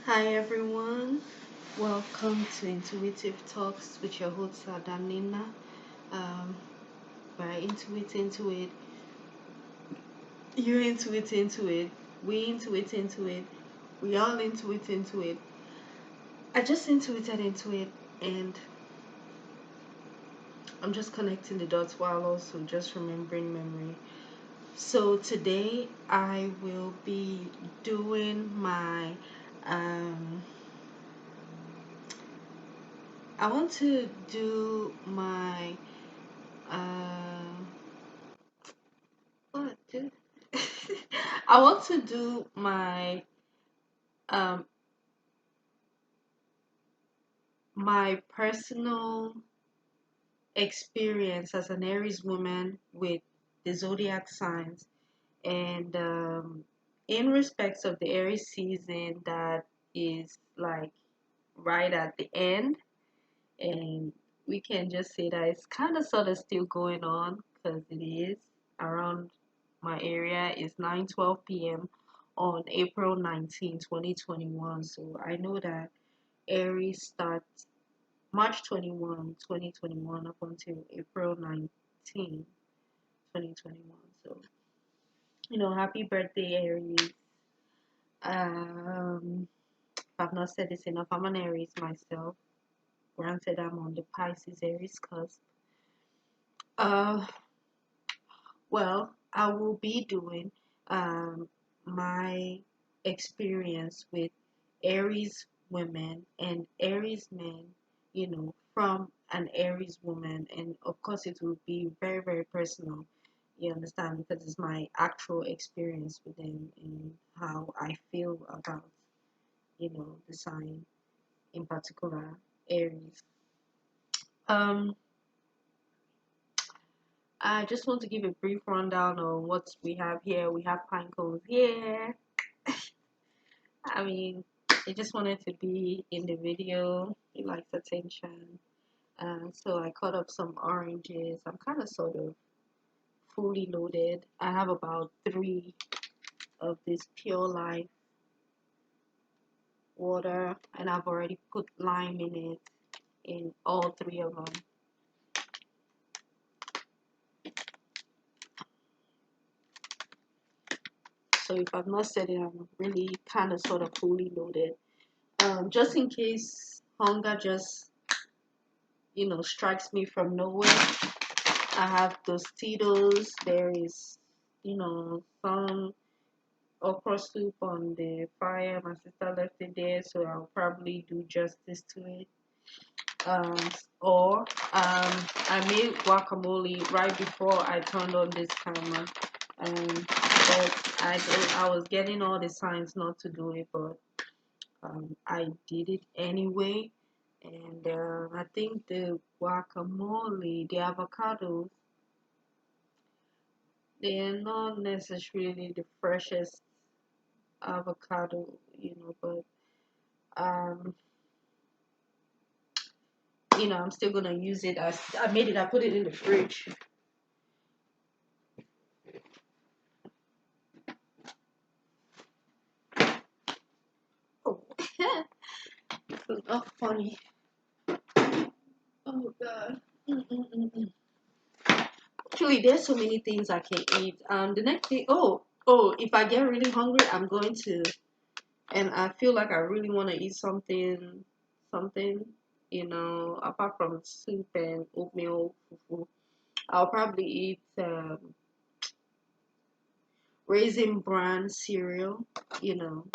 Hi everyone, welcome to Intuitive Talks with your host Adanina. Um, by intuit into it, you intuit into it, we intuit into it, we all intuit into it. I just intuited into it, and I'm just connecting the dots while also just remembering memory. So today I will be doing my um, I want to do my uh what dude? I want to do um my personal experience as an Aries woman with the zodiac signs, and in respects of the Aries season that is like right at the end, and we can just say that it's kind of sort of still going on because it is around my area is 9:12 p.m. on April 19, 2021. So I know that Aries starts March 21, 2021 up until April 19, 2021. So, happy birthday, Aries. If I've not said this enough, I'm an Aries myself. Granted, I'm on the Pisces Aries cusp. Uh, well, I will be doing um, my experience with Aries women and Aries men, from an Aries woman. And of course, it will be very, very personal. You understand? Because it's my actual experience with them and how I feel about, the sign in particular, Aries. Um, I just want to give a brief rundown on what we have here. We have pine cones here. I mean, I just wanted to be in the video. He likes attention. So I cut up some oranges. I'm kind of sort of fully loaded. I have about three of this pure life water, and I've already put lime in it in all three of them. So if I've not said it, I'm really kind of sort of fully loaded. Just in case hunger just strikes me from nowhere. I have Tostitos. There is some okra soup on the fire. My sister left it there, so I'll probably do justice to it. Um, or I made guacamole right before I turned on this camera. But I was getting all the signs not to do it, but I did it anyway. And I think the guacamole, the avocados, they're not necessarily the freshest avocado, but um, I'm still gonna use it. I made it. I put it in the fridge. Oh, oh, funny. Oh God. Mm-mm-mm-mm. Actually, there's so many things I can eat. The next thing, if I get really hungry, I'm going to, and I feel like I really want to eat something, apart from soup and oatmeal fufu. I'll probably eat raisin bran cereal, you know,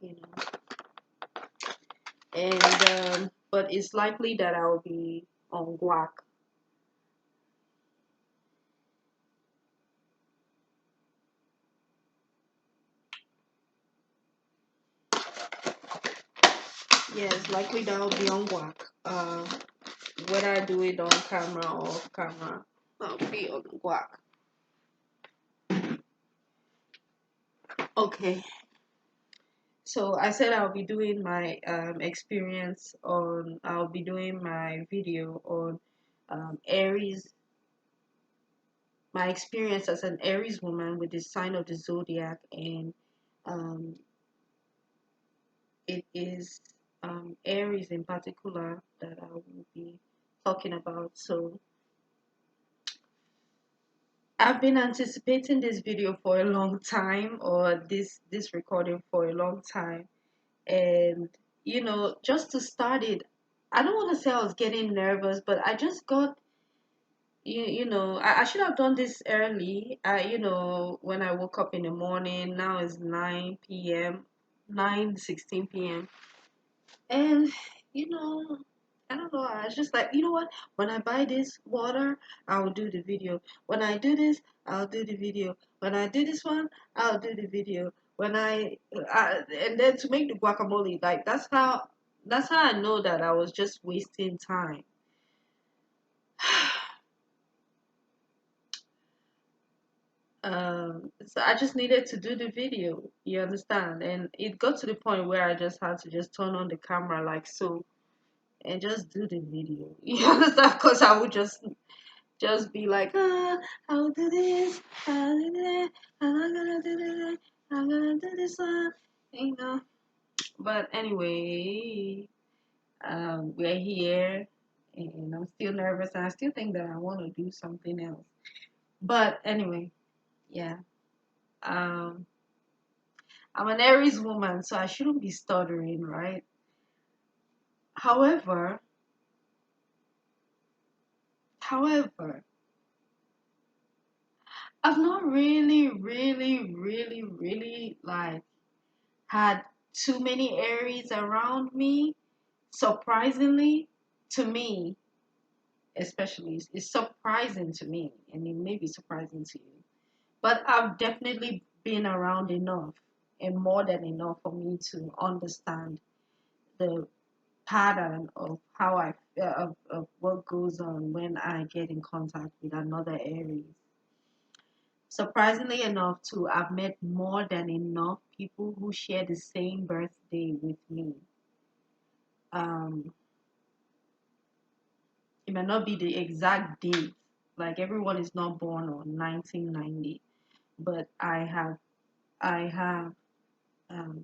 you know, and but it's likely that I'll be on guac. Yeah, it's likely that I'll be on guac. Whether I do it on camera or off camera, I'll be on guac. Okay, so I said I'll be doing my experience on. I'll be doing my video on Aries, my experience as an Aries woman with the sign of the zodiac, and um, it is Aries in particular that I will be talking about. So I've been anticipating this video for a long time, or this recording for a long time, and just to start it, I don't want to say I was getting nervous, but I just got I should have done this early. When I woke up in the morning, now it's 9 p.m., 9:16 p.m. And you know, I don't know. I was just like, you know what? When I buy this water, I'll do the video. When I do this, I'll do the video. When I do this one, I'll do the video. And then to make the guacamole, like that's how I know that I was just wasting time. So I just needed to do the video. You understand? And it got to the point where I just had to just turn on the camera like so and just do the video. You understand? Because I would just be like, I'll do this, I'll do that, and I'm gonna do that, I'm gonna do this one, you know. But anyway, we're here, and I'm still nervous, and I still think that I want to do something else. But anyway, yeah. Um, I'm an Aries woman, so I shouldn't be stuttering, right? However, however, I've not really, really, really, really like had too many Aries around me. Surprisingly, to me, especially, it's surprising to me, and it may be surprising to you. But I've definitely been around enough and more than enough for me to understand the pattern of how of what goes on when I get in contact with another Aries. Surprisingly enough, too, I've met more than enough people who share the same birthday with me. Um, it may not be the exact date, like everyone is not born on 1990, but I have um,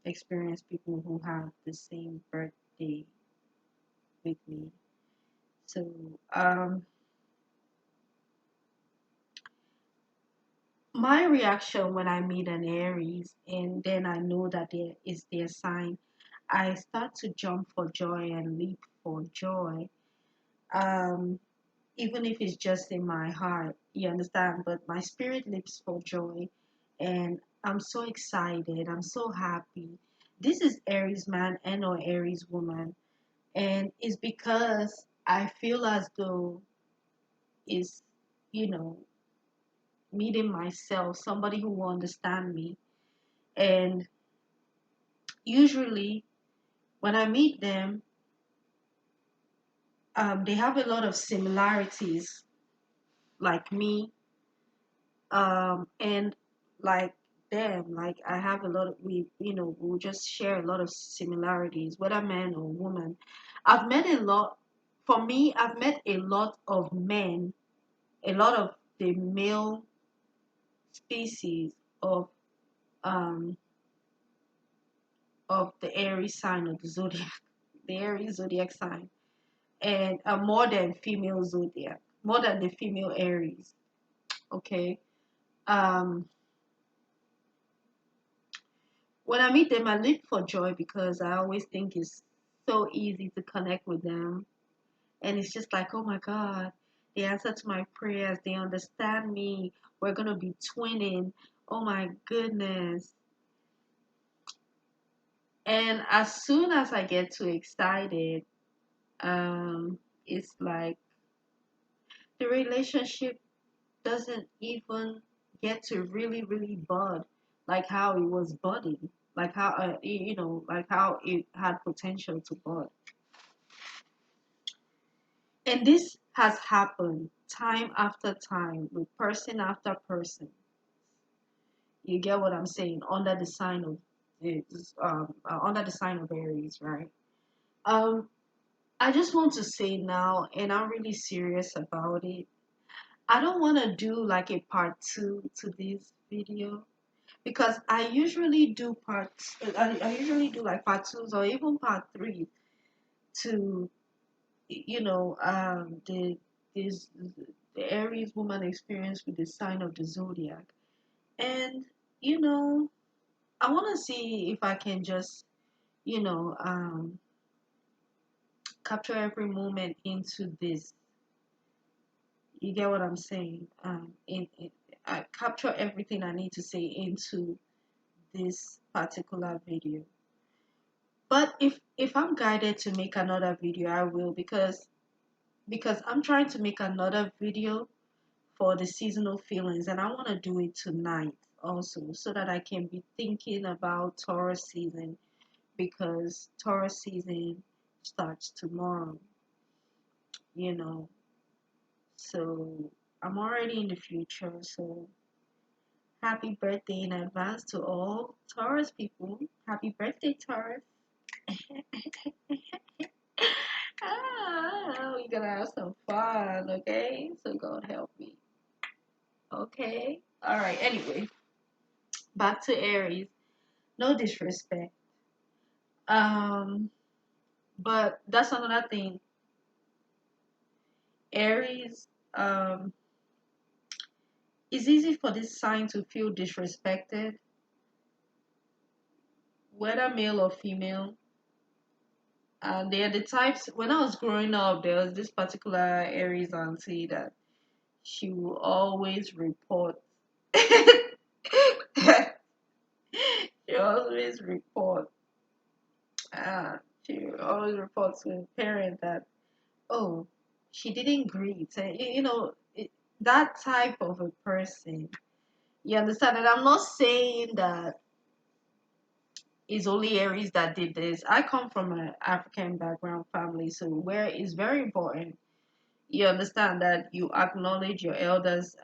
experienced people who have the same birthday with me. So my reaction when I meet an Aries and then I know that there is their sign, I start to jump for joy and leap for joy. Um, Even if it's just in my heart, you understand? But my spirit leaps for joy, and I'm so excited. I'm so happy. This is Aries man and or Aries woman, and it's because I feel as though it's you know meeting myself, somebody who will understand me, and usually when I meet them, they have a lot of similarities like me, and like them. Like I have a lot of we'll just share a lot of similarities, whether man or woman. I've met a lot. For me, I've met a lot of men, a lot of the male species of um the Aries sign of the zodiac, the Aries zodiac sign, and more than female zodiac, more than the female Aries. Okay. Um, when I meet them, I leap for joy because I always think it's so easy to connect with them, and it's just like, oh my God, they answer to my prayers, they understand me. We're gonna be twinning. Oh my goodness. And as soon as I get too excited, it's like the relationship doesn't even get to really really bud like how it was budding, like how like how it had potential to bud. And this has happened time after time with person after person. You get what I'm saying? Under the sign of under the sign of Aries, right? um I just want to say now, and I'm really serious about it, I don't want to do like a part two to this video, because I usually do parts. I usually do like part twos or even part three to the this the Aries Woman Experience with the sign of the Zodiac, and you know I want to see if I can just you know um, capture every moment into this. You get what I'm saying? I capture everything I need to say into this particular video. But if I'm guided to make another video, I will, because I'm trying to make another video for the seasonal feelings, and I want to do it tonight also, so that I can be thinking about Taurus season, because Taurus season starts tomorrow, you know. So I'm already in the future. So happy birthday in advance to all Taurus people. Happy birthday, Taurus. We're gonna have some fun, okay? So God help me. Okay. All right. Anyway, back to Aries. No disrespect. Um, but that's another thing. Aries, it's easy for this sign to feel disrespected, whether male or female. They're the types. When I was growing up, there was this particular Aries auntie that she will always report. She always report. She always reports to a parent that, oh, she didn't greet. And, that type of a person. You understand? And I'm not saying that it's only Aries that did this. I come from an African background family, so where it's very important, you understand, that you acknowledge your elders'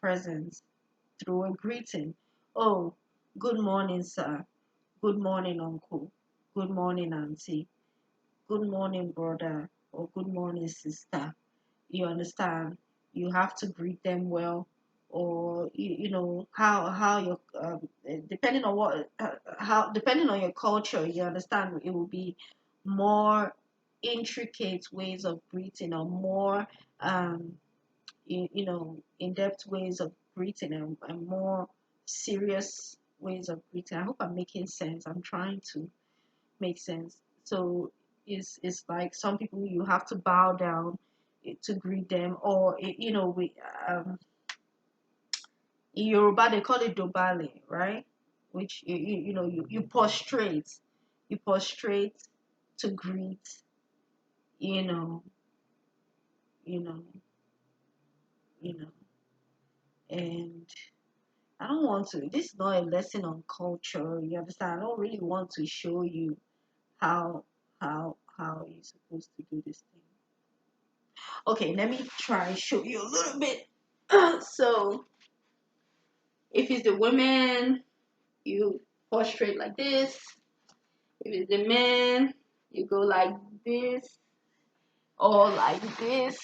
presence through a greeting. Oh, good morning, sir. Good morning, uncle. Good morning, auntie. Good morning, brother. Or good morning, sister. You understand? You have to greet them well, or how your depending on what how depending on your culture, you understand, it will be more intricate ways of greeting, or more um in-depth ways of greeting, and more serious ways of greeting. I hope I'm making sense. I'm trying to make sense. So it's like some people you have to bow down to greet them, or we in Yoruba they call it dobale, right? Which you prostrate, you prostrate to greet, you know, you know, you know, and I don't want to. This is not a lesson on culture. You understand? I don't really want to show you how how you're supposed to do this thing. Okay, let me try and show you a little bit. So if it's the women, you prostrate like this. If it's the men, you go like this, or like this,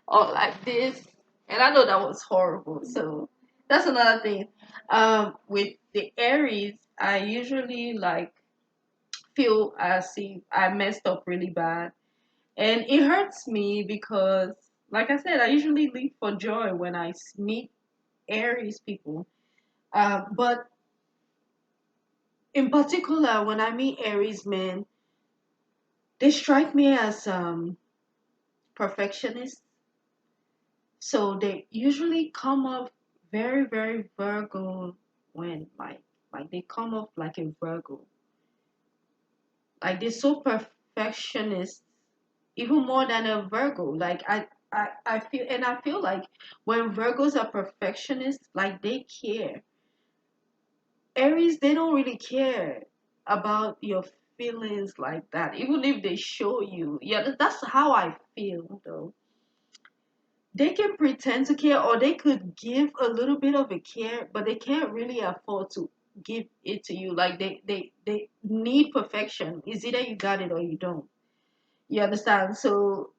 or like this. And I know that was horrible. So that's another thing. With the Aries, I usually like feel as if I messed up really bad. And it hurts me because, like I said, I usually leap for joy when I meet Aries people. But in particular, when I meet Aries men, they strike me as perfectionists. So they usually come off very, very Virgo, when like they come off like a Virgo. Like they're so perfectionist, even more than a Virgo. Like I feel like when Virgos are perfectionists, like they care. Aries, they don't really care about your feelings like that, even if they show you. Yeah, that's how I feel though. They can pretend to care, or they could give a little bit of a care, but they can't really afford to give it to you. Like they need perfection. It's either you got it or you don't. You understand? So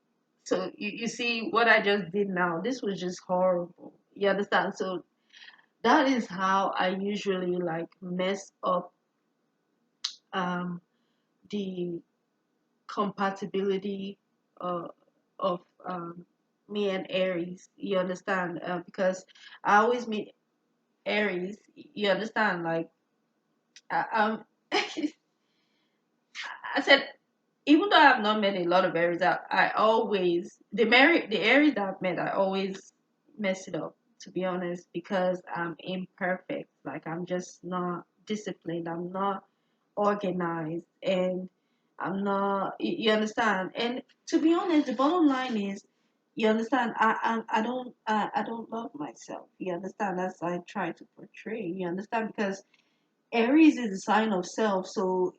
you see what I just did now. This was just horrible. You understand? So that is how I usually like mess up um the compatibility uh, of me and Aries. You understand? Because I always meet Aries. You understand? Like, I said, even though I've not met a lot of Aries, I always the Aries that I've met, I always mess it up. To be honest, because I'm imperfect. Like I'm just not disciplined. I'm not organized, and I'm not. You understand? And to be honest, the bottom line is, you understand. I don't love myself. You understand? That's I try to portray. You understand? Because Aries is a sign of self. So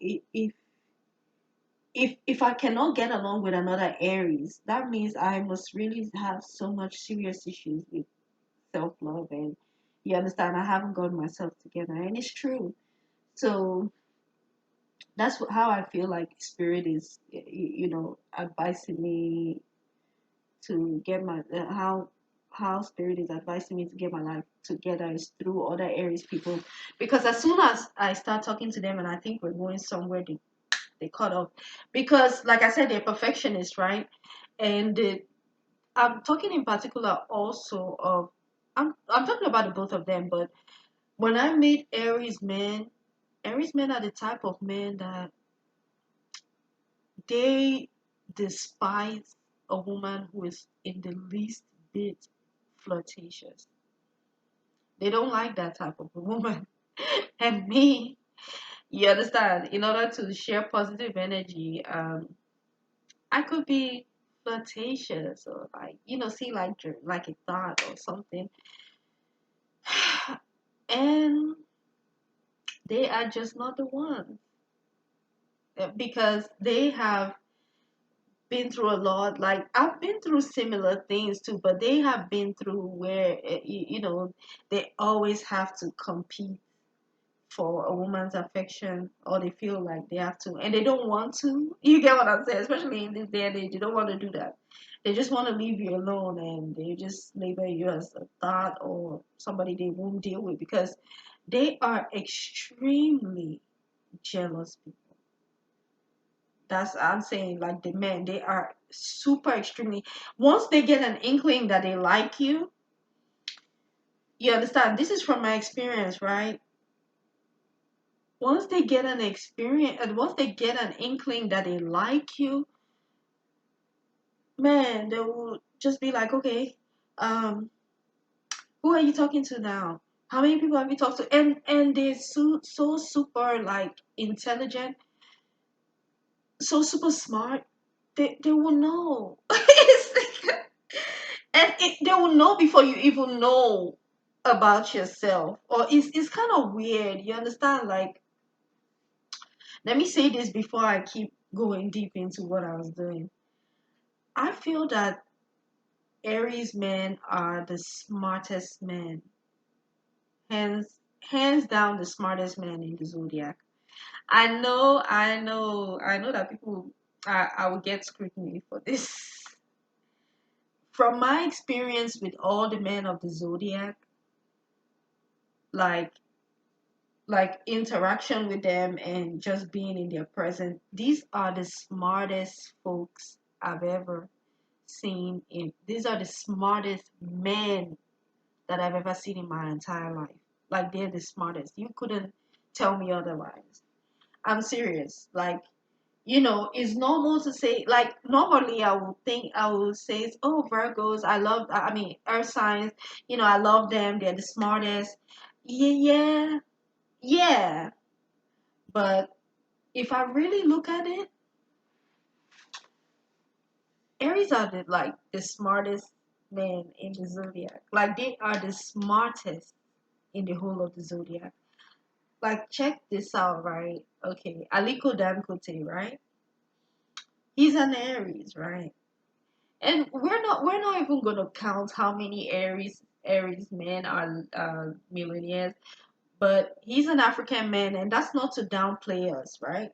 if I cannot get along with another Aries, that means I must really have so much serious issues with self love, and you understand I haven't got myself together, and it's true. So that's how I feel like spirit is, advising me to get my how spirit is advising me to get my life together is through other Aries people, because as soon as I start talking to them and I think we're going somewhere, they cut off, because like I said, they're perfectionists, right? And I'm talking in particular also of I'm talking about the both of them, but when I meet Aries men are the type of men that they despise a woman who is in the least bit flirtatious. They don't like that type of a woman. And me, you understand, in order to share positive energy, I could be flirtatious or like, see like a thought or something. And they are just not the ones. Because they have been through a lot. Like I've been through similar things too, but they have been through where they always have to compete for a woman's affection, or they feel like they have to, and they don't want to. You get what I'm saying? Especially in this day and age, you don't want to do that. They just want to leave you alone, and they just label you as a thought or somebody they won't deal with, because they are extremely jealous people. That's I'm saying, like the men, they are super extremely. Once they get an inkling that they like you understand. This is from my experience, right? Once they get an inkling that they like you, man, they will just be like, okay, um, who are you talking to now? How many people have you talked to? And they're so super like intelligent, so super smart. They will know. They will know before you even know about yourself. Or it's kind of weird. You understand? Like, let me say this before I keep going deep into what I was doing. I feel that Aries men are the smartest men, hands down the smartest men in the zodiac. I know that people, I will get scrutiny for this. From my experience with all the men of the zodiac, like interaction with them and just being in their presence, these are the smartest folks I've ever seen. In These are the smartest men that I've ever seen in my entire life. Like they're the smartest. You couldn't tell me otherwise. I'm serious. Like, it's normal to say, like, normally I would say, oh, Virgos, I mean, earth signs, I love them. They're the smartest. Yeah, yeah, yeah. But if I really look at it, Aries are the smartest men in the zodiac. Like they are the smartest in the whole of the zodiac. Like check this out, right? Okay, Aliko Dangote, right? He's an Aries, right? And we're not even gonna count how many Aries men are millionaires, but he's an African man, and that's not to downplay us, right?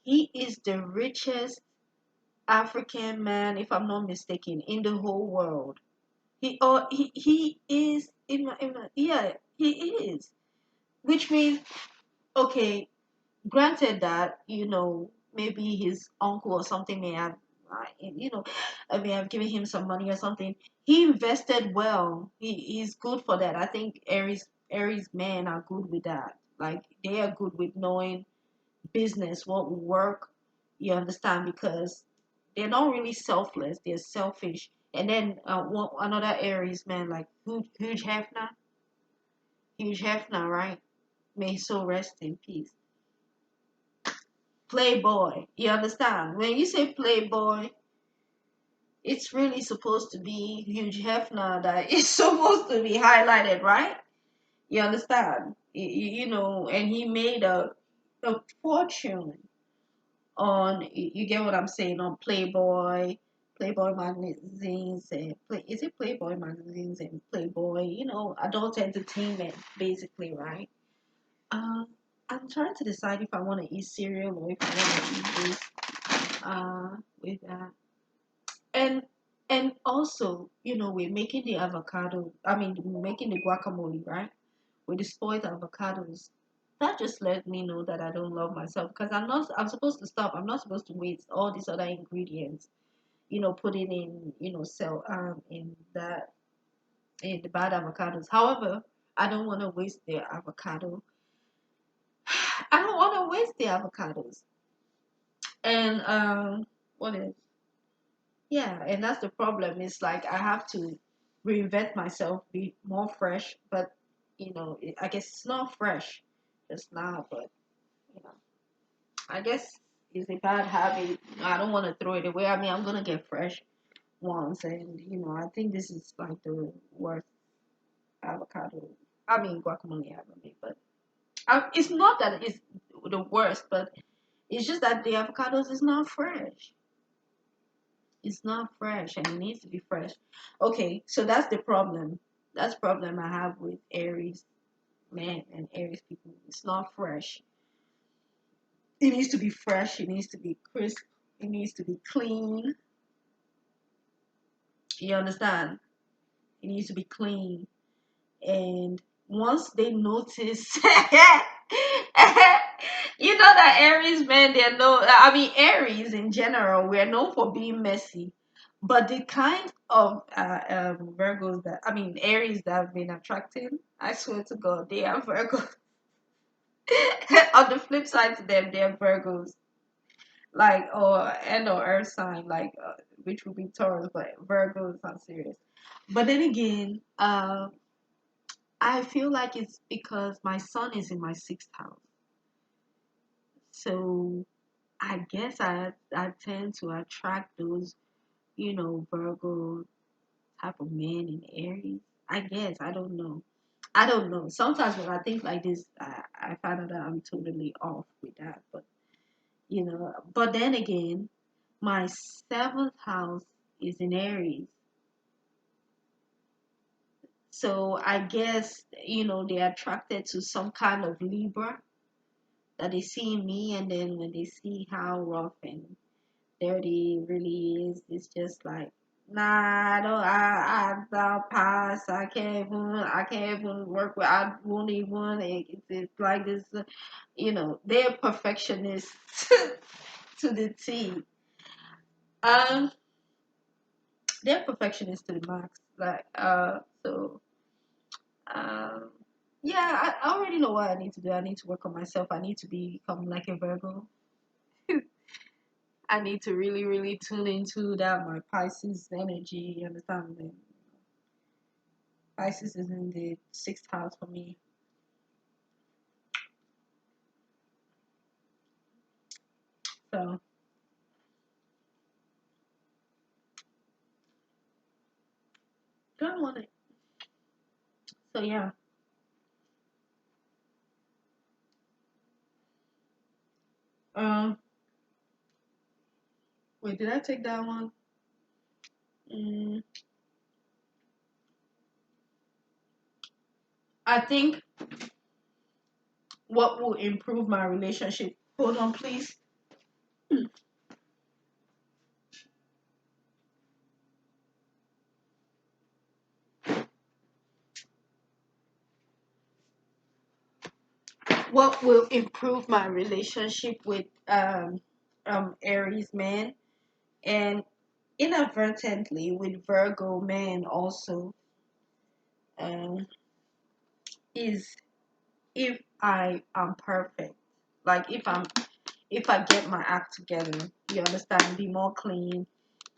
He is the richest African man, if I'm not mistaken, in the whole world. He is yeah, he is. Which means, okay, granted that, maybe his uncle or something may have, may have given him some money or something. He invested well. He's good for that. I think Aries men are good with that. Like, they are good with knowing business, what will work. You understand? Because they're not really selfless. They're selfish. And then another Aries man, like Huge Hefner, right? May his soul rest in peace. Playboy. You understand? When you say playboy, it's really supposed to be Huge Hefner that is supposed to be highlighted, right? You understand? And he made a fortune on, you get what I'm saying, on Playboy magazines, and is it Playboy magazines and Playboy, adult entertainment, basically, right? Um, I'm trying to decide if I want to eat cereal or if I want to eat this with that. And also, we're making the avocado. I mean, we're making the guacamole, right? With the spoiled avocados. That just let me know that I don't love myself, because I'm supposed to stop. I'm not supposed to waste all these other ingredients, putting in, sell in the bad avocados. However, I don't want to waste the avocado. I don't want to waste the avocados. And what is yeah, and that's the problem. It's like I have to reinvent myself, be more fresh, but I guess it's not fresh just now, but you know, I guess it's a bad habit. I don't want to throw it away. I mean, I'm gonna get fresh ones, and I think this is like the worst avocado. I mean, guacamole I ever made, but it's not that it's the worst, but it's just that the avocados is not fresh. It's not fresh, and it needs to be fresh. Okay, so that's the problem. That's the problem I have with Aries men and Aries people. It's not fresh. It needs to be fresh. It needs to be crisp. It needs to be clean. You understand? It needs to be clean. And once they notice, that Aries men, they're no, I mean, Aries in general, we're known for being messy. But the kind of Virgos that, I mean, Aries that have been attracting, I swear to God, they are Virgos. On the flip side to them, they're Virgos. Like, or earth sign, like, which would be Taurus, but Virgos are serious. But then again, I feel like it's because my sun is in my sixth house. So I guess I tend to attract those, Virgo type of men in Aries. I guess. I don't know. I don't know. Sometimes when I think like this, I find out that I'm totally off with that. But then again, my seventh house is in Aries. So I guess, they're attracted to some kind of Libra that they see in me, and then when they see how rough and dirty it really is, it's just like, nah, I don't, I'll pass. I can't even work with. I won't even. It's like this, they're perfectionists to the T. Um, they're perfectionists to the max. Like, so, um. Yeah, I already know what I need to do. I need to work on myself. I need to become like a Virgo. I need to really, really tune into that my Pisces energy. You understand me? Pisces is in the sixth house for me. So don't want it. So yeah. Um. Wait, did I take that one? Mm, I think what will improve my relationship. Hold on, please. what will improve my relationship with Aries man, and inadvertently with Virgo man also, um, is if I am perfect. Like if I get my act together, you understand, be more clean.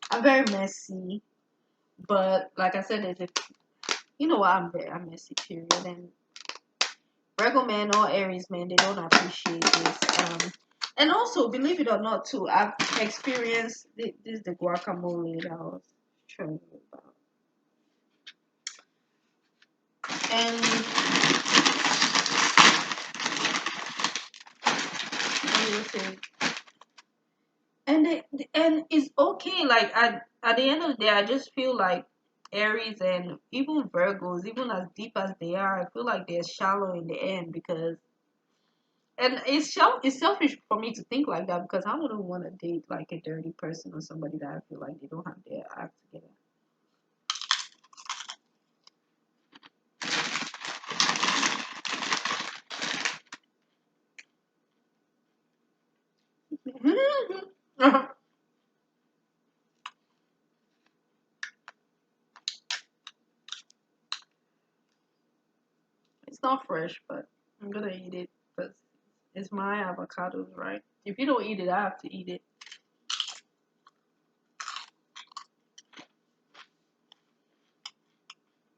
I'm very messy, but like I said, there's a you know what, I'm messy period, and Virgo men or Aries men, they don't appreciate this. And also, believe it or not, too, I've experienced this the guacamole that I was telling you about, and what do you say? And it's okay. Like at the end of the day, I just feel like Aries and even Virgos, even as deep as they are, I feel like they're shallow in the end because. And it's selfish for me to think like that because I wouldn't want to date like a dirty person or somebody that I feel like they don't have their act together. It's not fresh, but I'm gonna eat it because it's my avocados, right? If you don't eat it, I have to eat it.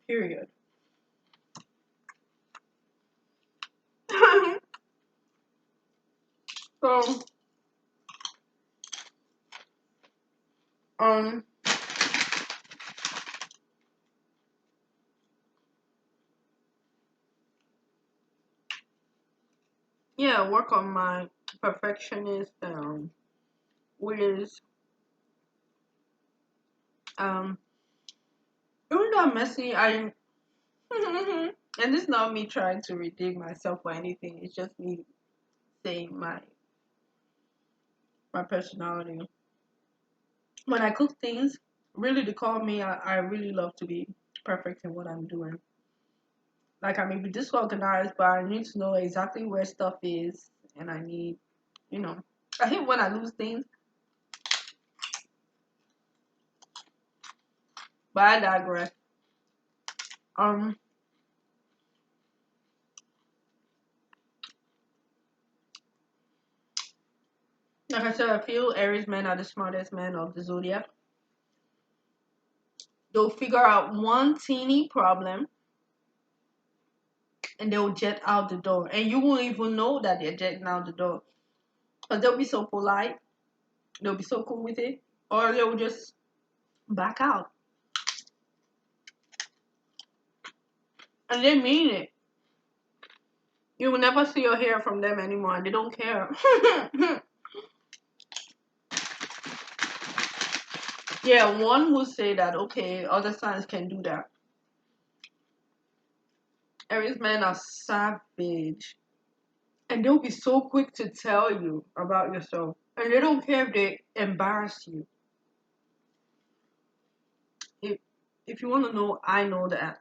Period. So, um, yeah, work on my perfectionist with um even though I'm messy, I and it's not me trying to redeem myself or anything, it's just me saying my personality. When I cook things, really to call me, I really love to be perfect in what I'm doing. Like I may be disorganized, but I need to know exactly where stuff is and I need, you know, I hate when I lose things, but I digress. Um like I said, I feel Aries men are the smartest men of the zodiac. They'll figure out one teeny problem and they'll jet out the door. And you won't even know that they're jetting out the door. Because they'll be so polite, they'll be so cool with it, or they'll just back out. And they mean it. You will never see or hear from them anymore, and they don't care. Yeah, one will say that, okay, other signs can do that. Aries men are savage. And they'll be so quick to tell you about yourself. And they don't care if they embarrass you. If if you want to know, I know that.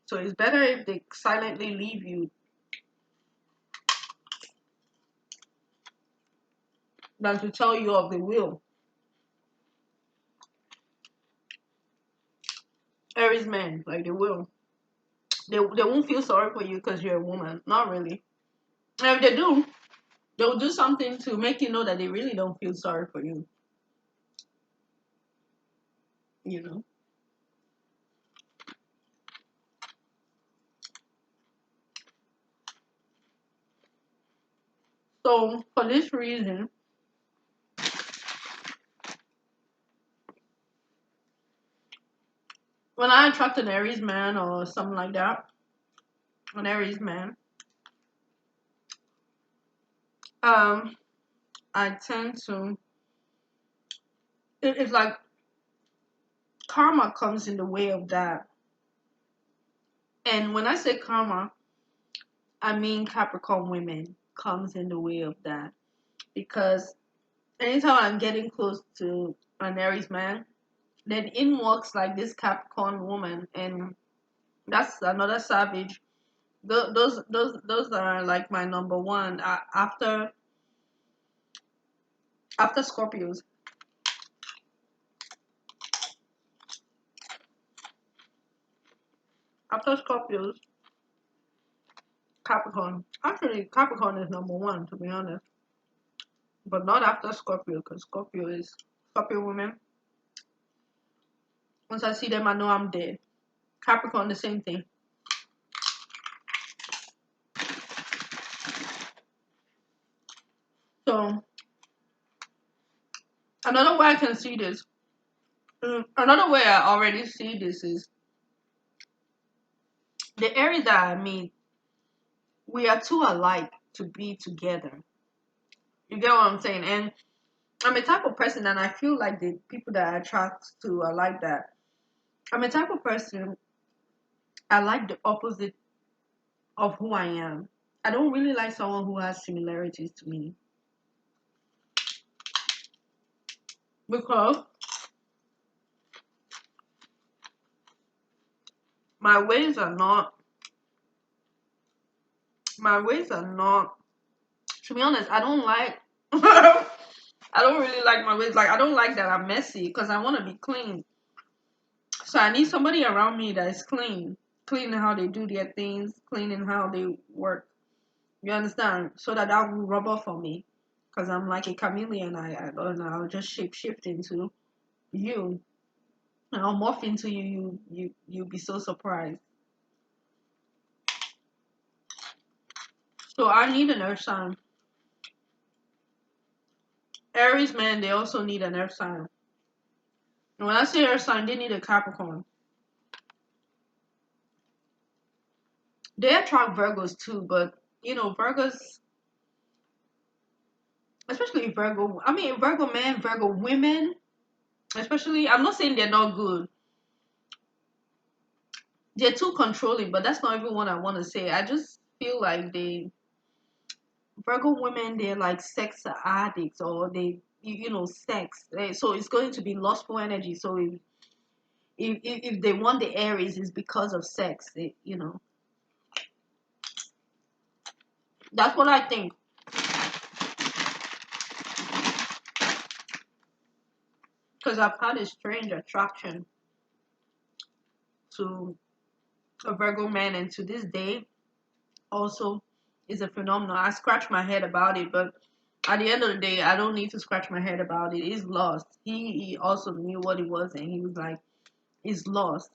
So it's better if they silently leave you than to tell you of the will. Aries men, like they will. They won't feel sorry for you because you're a woman. Not really. And if they do, they'll do something to make you know that they really don't feel sorry for you. You know? So for this reason, when I attract an Aries man or something like that, an Aries man, um, I tend to it's like karma comes in the way of that. And when I say karma, I mean Capricorn women comes in the way of that. Because anytime I'm getting close to an Aries man, then in walks like this Capricorn woman, and that's another savage. Those are like my number one. After Scorpios. After Scorpios, Capricorn. Actually, Capricorn is number one, to be honest. But not after Scorpio, because Scorpio is Scorpio women. Once I see them, I know I'm dead. Capricorn, the same thing. So another way I can see this, another way I already see this is the Aries that I meet. We are too alike to be together. You get what I'm saying? And I'm a type of person, and I feel like the people that I attract to are like that. I'm a type of person, I like the opposite of who I am. I don't really like someone who has similarities to me. Because my ways are not, my ways are not, to be honest, I don't like, I don't really like my ways. Like, I don't like that I'm messy because I want to be clean. So I need somebody around me that is clean. Clean in how they do their things, clean in how they work. You understand? So that will rub off on me. Because I'm like a chameleon. I don't know. I'll just shape shift into you. And I'll morph into you. You'll be so surprised. So I need an earth sign. Aries men, they also need an earth sign. And when I say earth sign, they need a Capricorn. They attract Virgos too, but you know, Virgos, especially Virgo, I mean, Virgo men, Virgo women, especially, I'm not saying they're not good. They're too controlling, but that's not even what I want to say. I just feel like Virgo women, they're like sex addicts, or you know, sex. So it's going to be lustful energy. So if they want the Aries, it's because of sex. You know, that's what I think. Because I've had a strange attraction to a Virgo man, and to this day, also is a phenomenon. I scratch my head about it, but at the end of the day, I don't need to scratch my head about it. He's lost. He also knew what it was, and he was like, he's lost.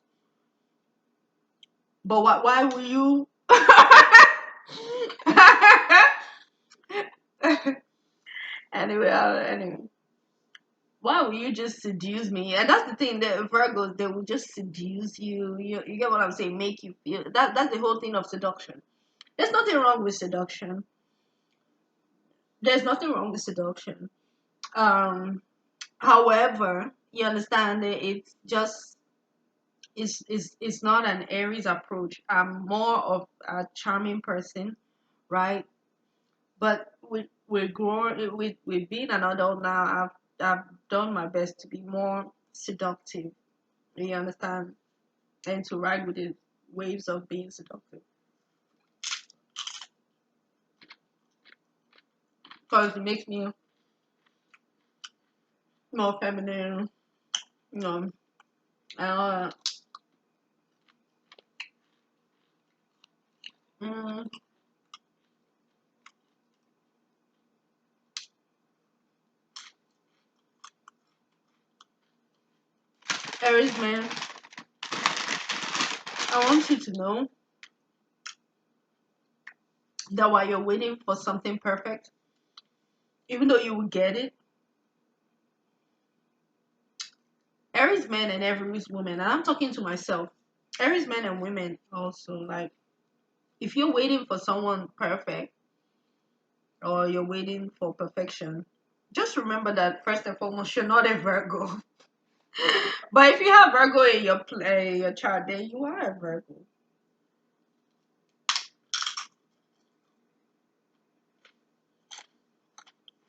But why will you? Anyway, why will you just seduce me? And that's the thing. The Virgos, they will just seduce you. You get what I'm saying? Make you feel that's the whole thing of seduction. There's nothing wrong with seduction. There's nothing wrong with seduction. Um, However, you understand that it's just it's not an Aries approach. I'm more of a charming person, right? But with growing with being an adult now, I've done my best to be more seductive. You understand? And to ride with the waves of being seductive. Because it makes me more feminine, you know, and all that. Mm, Aries man, I want you to know that while you're waiting for something perfect, even though you will get it, Aries men and Aries women, and I'm talking to myself, Aries men and women also, like, if you're waiting for someone perfect or you're waiting for perfection, just remember that first and foremost, you're not a Virgo. But if you have Virgo in your chart, then you are a Virgo.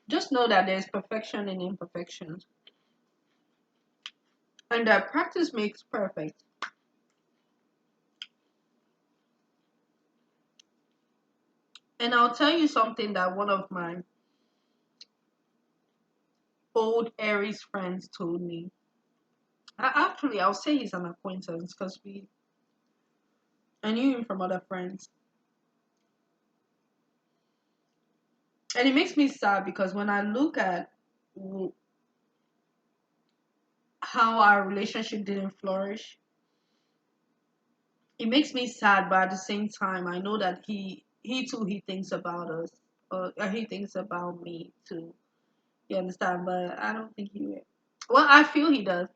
Just know that there's perfection in imperfections, and that practice makes perfect. And I'll tell you something that one of my old Aries friends told me. I'll say he's an acquaintance because I knew him from other friends. And it makes me sad because when I look at how our relationship didn't flourish, it makes me sad, but at the same time, I know that he too he thinks about us, he thinks about me too. You understand? But I don't think he will. Well, I feel he does.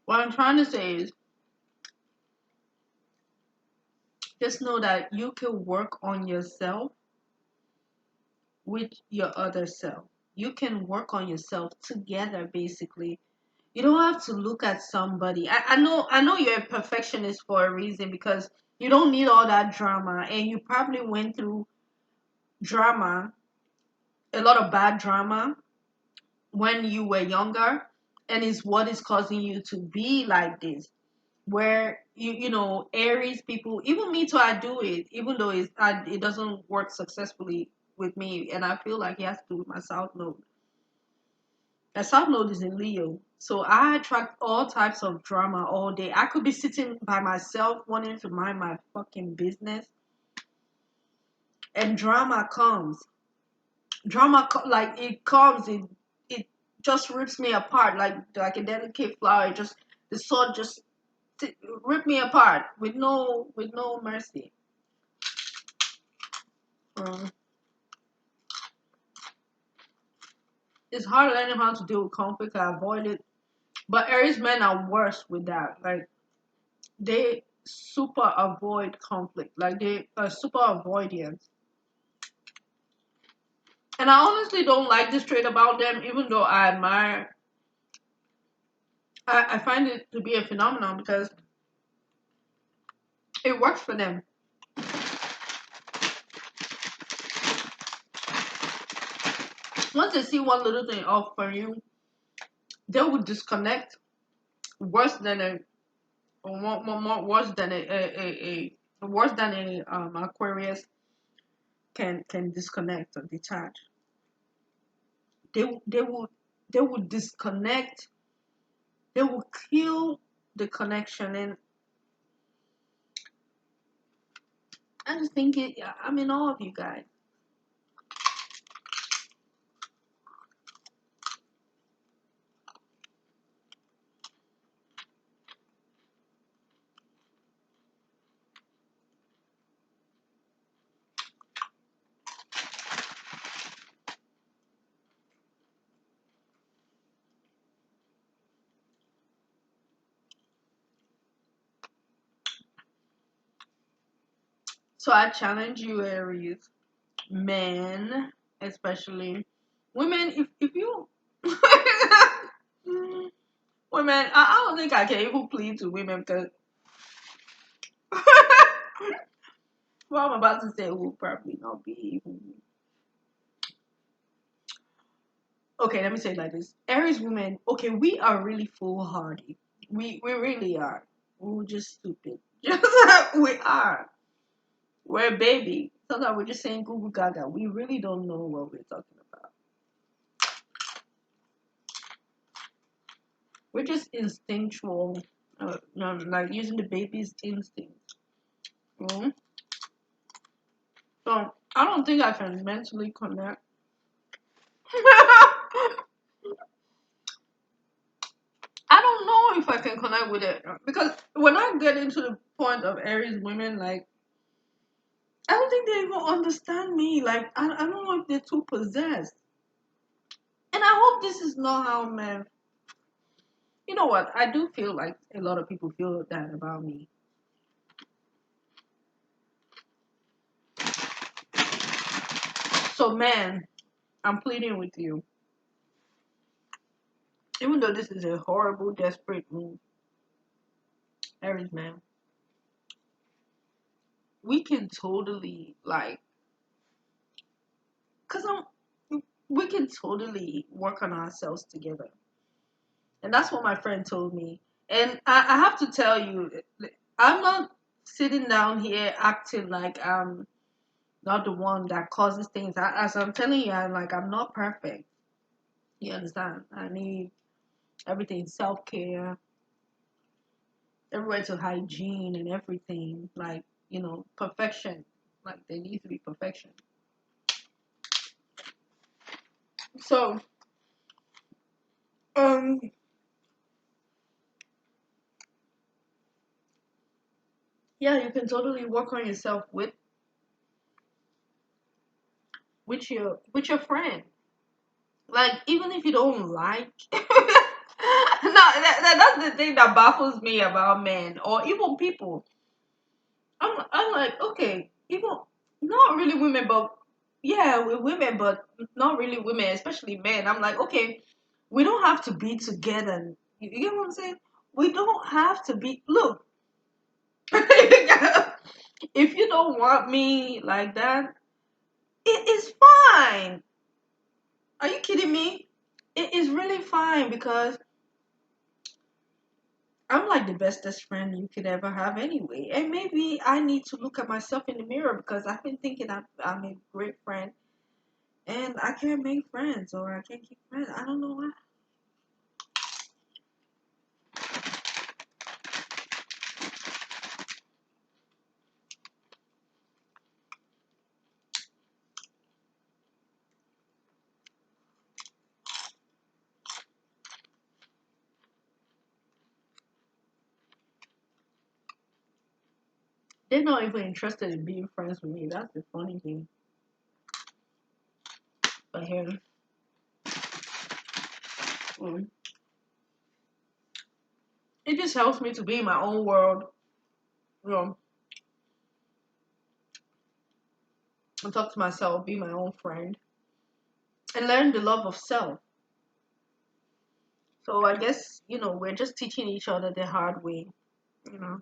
What I'm trying to say is just know that you can work on yourself with your other self. You can work on yourself together, basically. You don't have to look at somebody. I know you're a perfectionist for a reason because you don't need all that drama, and you probably went through drama, a lot of bad drama when you were younger, and is what is causing you to be like this. Where you know Aries people, even me too, I do it, even though it doesn't work successfully with me, and I feel like it has to do with my South Node. The South Node is in Leo. So I attract all types of drama all day. I could be sitting by myself wanting to mind my fucking business, and drama comes. Like it comes, it just rips me apart like a delicate flower. The sword just rip me apart with no mercy. Um, it's hard learning how to deal with conflict. I avoid it, but Aries men are worse with that. Like they super avoid conflict. Like they are super avoidant. And I honestly don't like this trait about them, even though I admire. I find it to be a phenomenon because it works for them. Once they see one little thing off for you, they will disconnect worse than a worse than worse than a Aquarius can disconnect or detach. They will disconnect. They will kill the connection, and I just think I mean, all of you guys. So I challenge you, Aries, men, especially women. If you women, I don't think I can even plead to women because what I'm about to say will probably not be even. Okay, let me say it like this. Aries women, okay, we are really foolhardy. We really are. We're just stupid. Just like we are. We're a baby. Sometimes we're just saying Google Gaga. We really don't know what we're talking about. We're just instinctual, no, like using the baby's instinct. Mm. So I don't think I can mentally connect. I don't know if I can connect with it because when I get into the point of Aries women, like I don't think they even understand me. Like I don't know if they're too possessed, and I hope this is not how men. You know what? I do feel like a lot of people feel that about me. So man, I'm pleading with you. Even though this is a horrible, desperate move, Aries man, we can totally like, cause we can totally work on ourselves together. And that's what my friend told me. And I have to tell you, I'm not sitting down here acting like I'm not the one that causes things. As I'm telling you, I'm not perfect. You understand? I need everything, self-care, everywhere to hygiene and everything. Perfection. Like, there needs to be perfection. So, um, yeah, you can totally work on yourself with your friend. Like, even if you don't like, no, that's the thing that baffles me about men or even people. I'm like, okay, even not really women, but yeah, we're women, but not really women, especially men. I'm like, okay, we don't have to be together. You get what I'm saying? We don't have to be. Look, if you don't want me like that, it is fine. Are you kidding me? It is really fine because I'm like the bestest friend you could ever have anyway. And maybe I need to look at myself in the mirror because I've been thinking I'm a great friend and I can't make friends or I can't keep friends. I don't know why. They're not even interested in being friends with me. That's the funny thing. But here, mm, it just helps me to be in my own world, you know, and talk to myself, be my own friend, and learn the love of self. So I guess, we're just teaching each other the hard way, you know.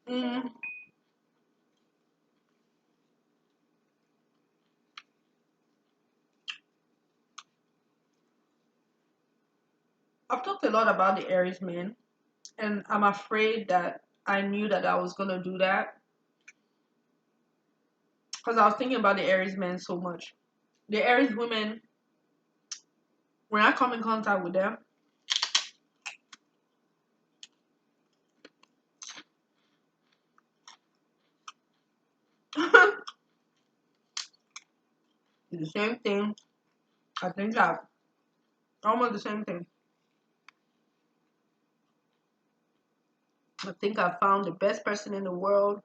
Mm, I've talked a lot about the Aries men, and I'm afraid that I knew that I was gonna do that because I was thinking about the Aries men so much. The Aries women, when I come in contact with them, it's the same thing. I think that almost the same thing. I think I found the best person in the world.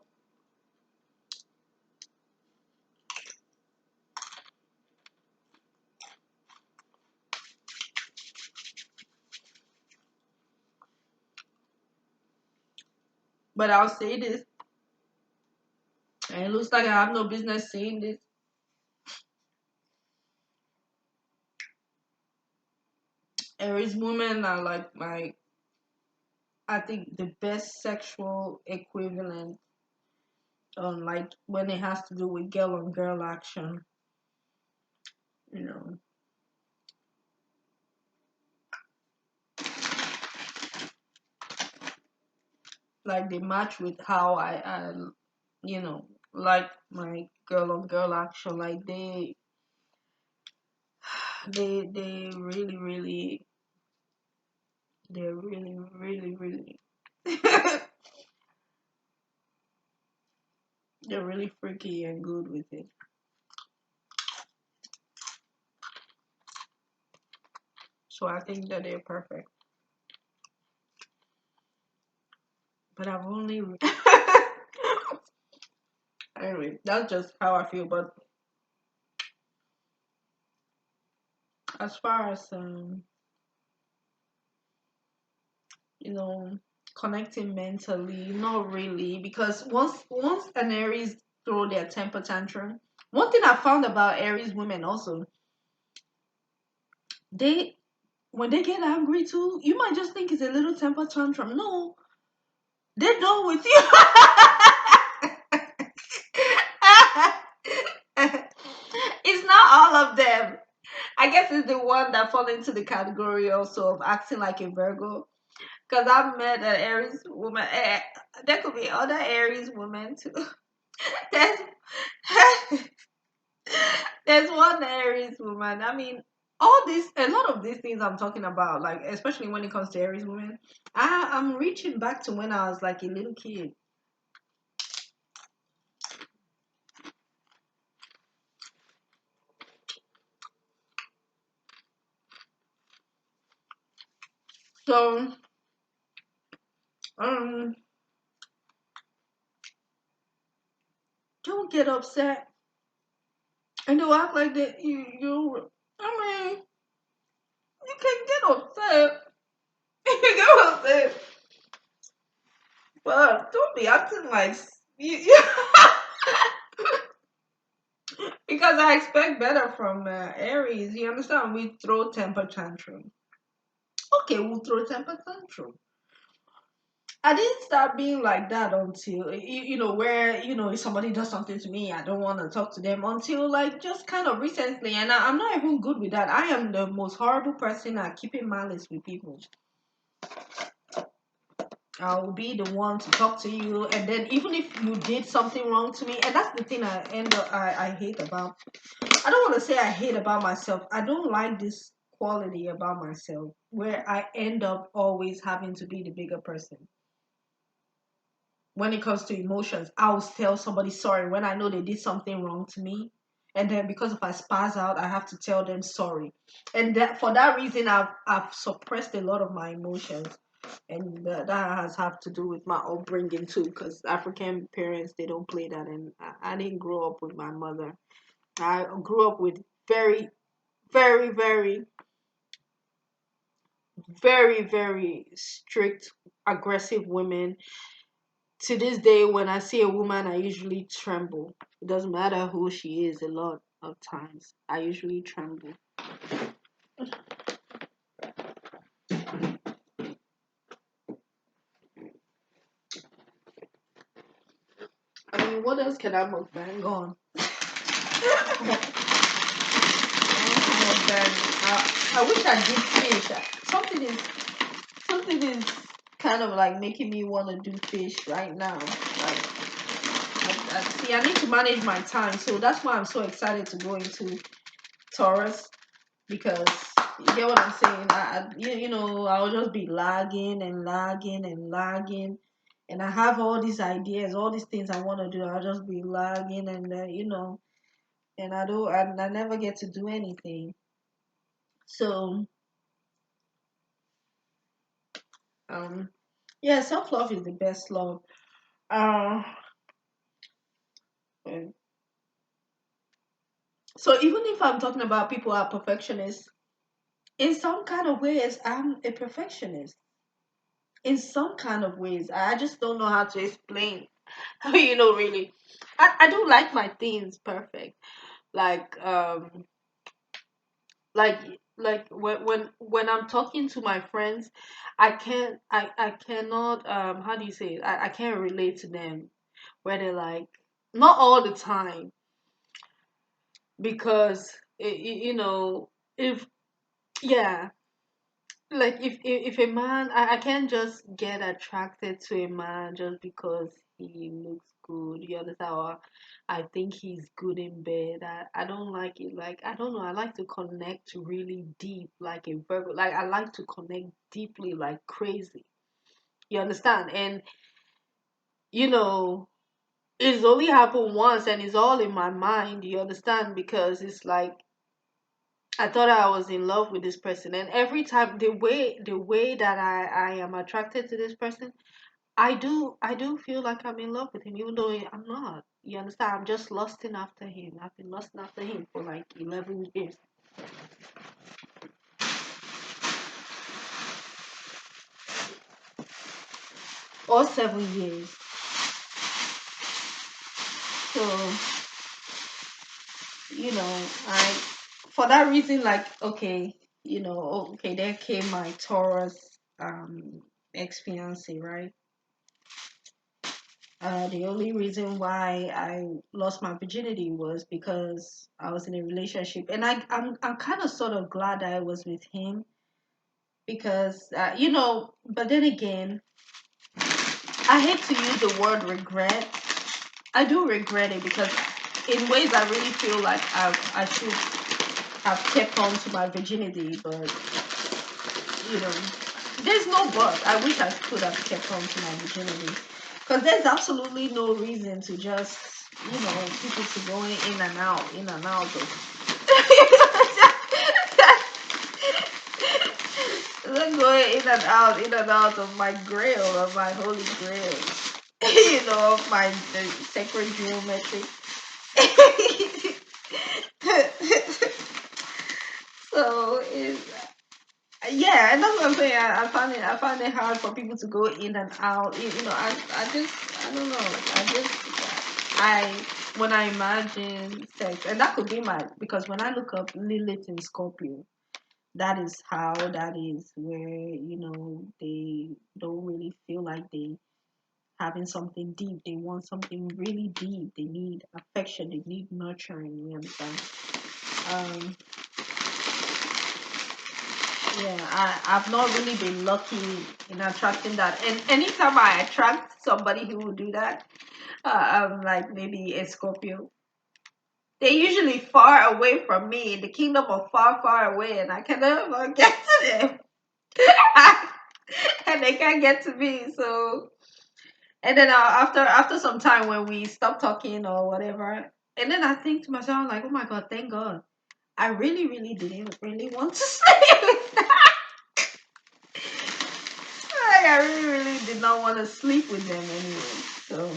But I'll say this, and it looks like I have no business saying this. Aries women are like I think the best sexual equivalent like when it has to do with girl on girl action, you know. Like they match with how I you know, like my girl on girl action. Like they really, really, they're really, really, really, they're really freaky and good with it. So I think that they're perfect. But I've only anyway, that's just how I feel. But as far as you know, connecting mentally, not really, because once an Aries throw their temper tantrum, one thing I found about Aries women also, they when they get angry too, you might just think it's a little temper tantrum. No, they're done with you. It's not all of them. I guess it's the one that fall into the category also of acting like a Virgo. Because I've met an Aries woman. There could be other Aries women too. There's there's one Aries woman. I mean, a lot of these things I'm talking about, like especially when it comes to Aries women, I'm reaching back to when I was like a little kid. So, um, don't get upset and don't act like that. I mean, you can get upset. You can get upset, but don't be acting like you because I expect better from Aries. You understand? We throw temper tantrum. Okay, we'll throw temper tantrum. I didn't start being like that until where if somebody does something to me, I don't want to talk to them until like just kind of recently, and I'm not even good with that. I am the most horrible person at keeping malice with people. I'll be the one to talk to you, and then even if you did something wrong to me, and that's the thing I hate about. I don't want to say I hate about myself. I don't like this quality about myself where I end up always having to be the bigger person. When it comes to emotions, I'll tell somebody sorry when I know they did something wrong to me. And then because if I spaz out, I have to tell them sorry. And that for that reason, I've suppressed a lot of my emotions. And that has have to do with my upbringing too, because African parents, they don't play that. And I didn't grow up with my mother. I grew up with very, very, very, very, very strict, aggressive women. To this day, when I see a woman, I usually tremble. It doesn't matter who she is, a lot of times. I usually tremble. I mean, what else can I mukbang on? Mukbang. I wish I did fish. Something is kind of like making me want to do fish right now. Like, see, I need to manage my time, so that's why I'm so excited to go into Taurus because you get what I'm saying. I'll just be lagging and lagging and lagging, and I have all these ideas, all these things I want to do. I'll just be lagging, and and I never get to do anything. So, um, yeah, self love is the best love. Uh, so even if I'm talking about people who are perfectionists, in some kind of ways, I'm a perfectionist. In some kind of ways, I just don't know how to explain. Really, I do like my things perfect. Like like like when I'm talking to my friends, I cannot how do you say it? I can't relate to them where they're like not all the time because if yeah, like if a man, I can't just get attracted to a man just because he looks good. You understand? Or I think he's good in bed. I don't like it. Like I don't know. I like to connect really deep, like a Virgo. Like I like to connect deeply, like crazy. You understand? And you know, it's only happened once, and it's all in my mind. You understand? Because it's like I thought I was in love with this person, and every time the way that I am attracted to this person, I do feel like I'm in love with him, even though I'm not. You understand? I'm just lusting after him. I've been lusting after him for like 11 years or 7 years. So I for that reason, like okay. Okay, there came my Taurus ex-fiance, right? The only reason why I lost my virginity was because I was in a relationship, and I'm kind of sort of glad that I was with him because But then again, I hate to use the word regret. I do regret it because in ways I really feel like I should have kept on to my virginity, but you know, there's no but. I wish I could have kept on to my virginity because there's absolutely no reason to just, people to go in and out of. They're going in and out of my grail, of my holy grail, of my sacred geometry. So yeah, and that's what I'm saying. I find it hard for people to go in and out. I don't know. I when I imagine sex, and that could be because when I look up Lilith in Scorpio, that is how that is where they don't really feel like they having something deep. They want something really deep. They need affection. They need nurturing. You understand? Um, Yeah, I've not really been lucky in attracting that. And anytime I attract somebody who will do that, like maybe a Scorpio, they're usually far away from me in the kingdom of far, far away, and I can never get to them. And they can't get to me. So, and then after some time when we stop talking or whatever, and then I think to myself, I'm like, oh my God, thank God. I really, really didn't really want to stay with I really, really did not want to sleep with them anyway. So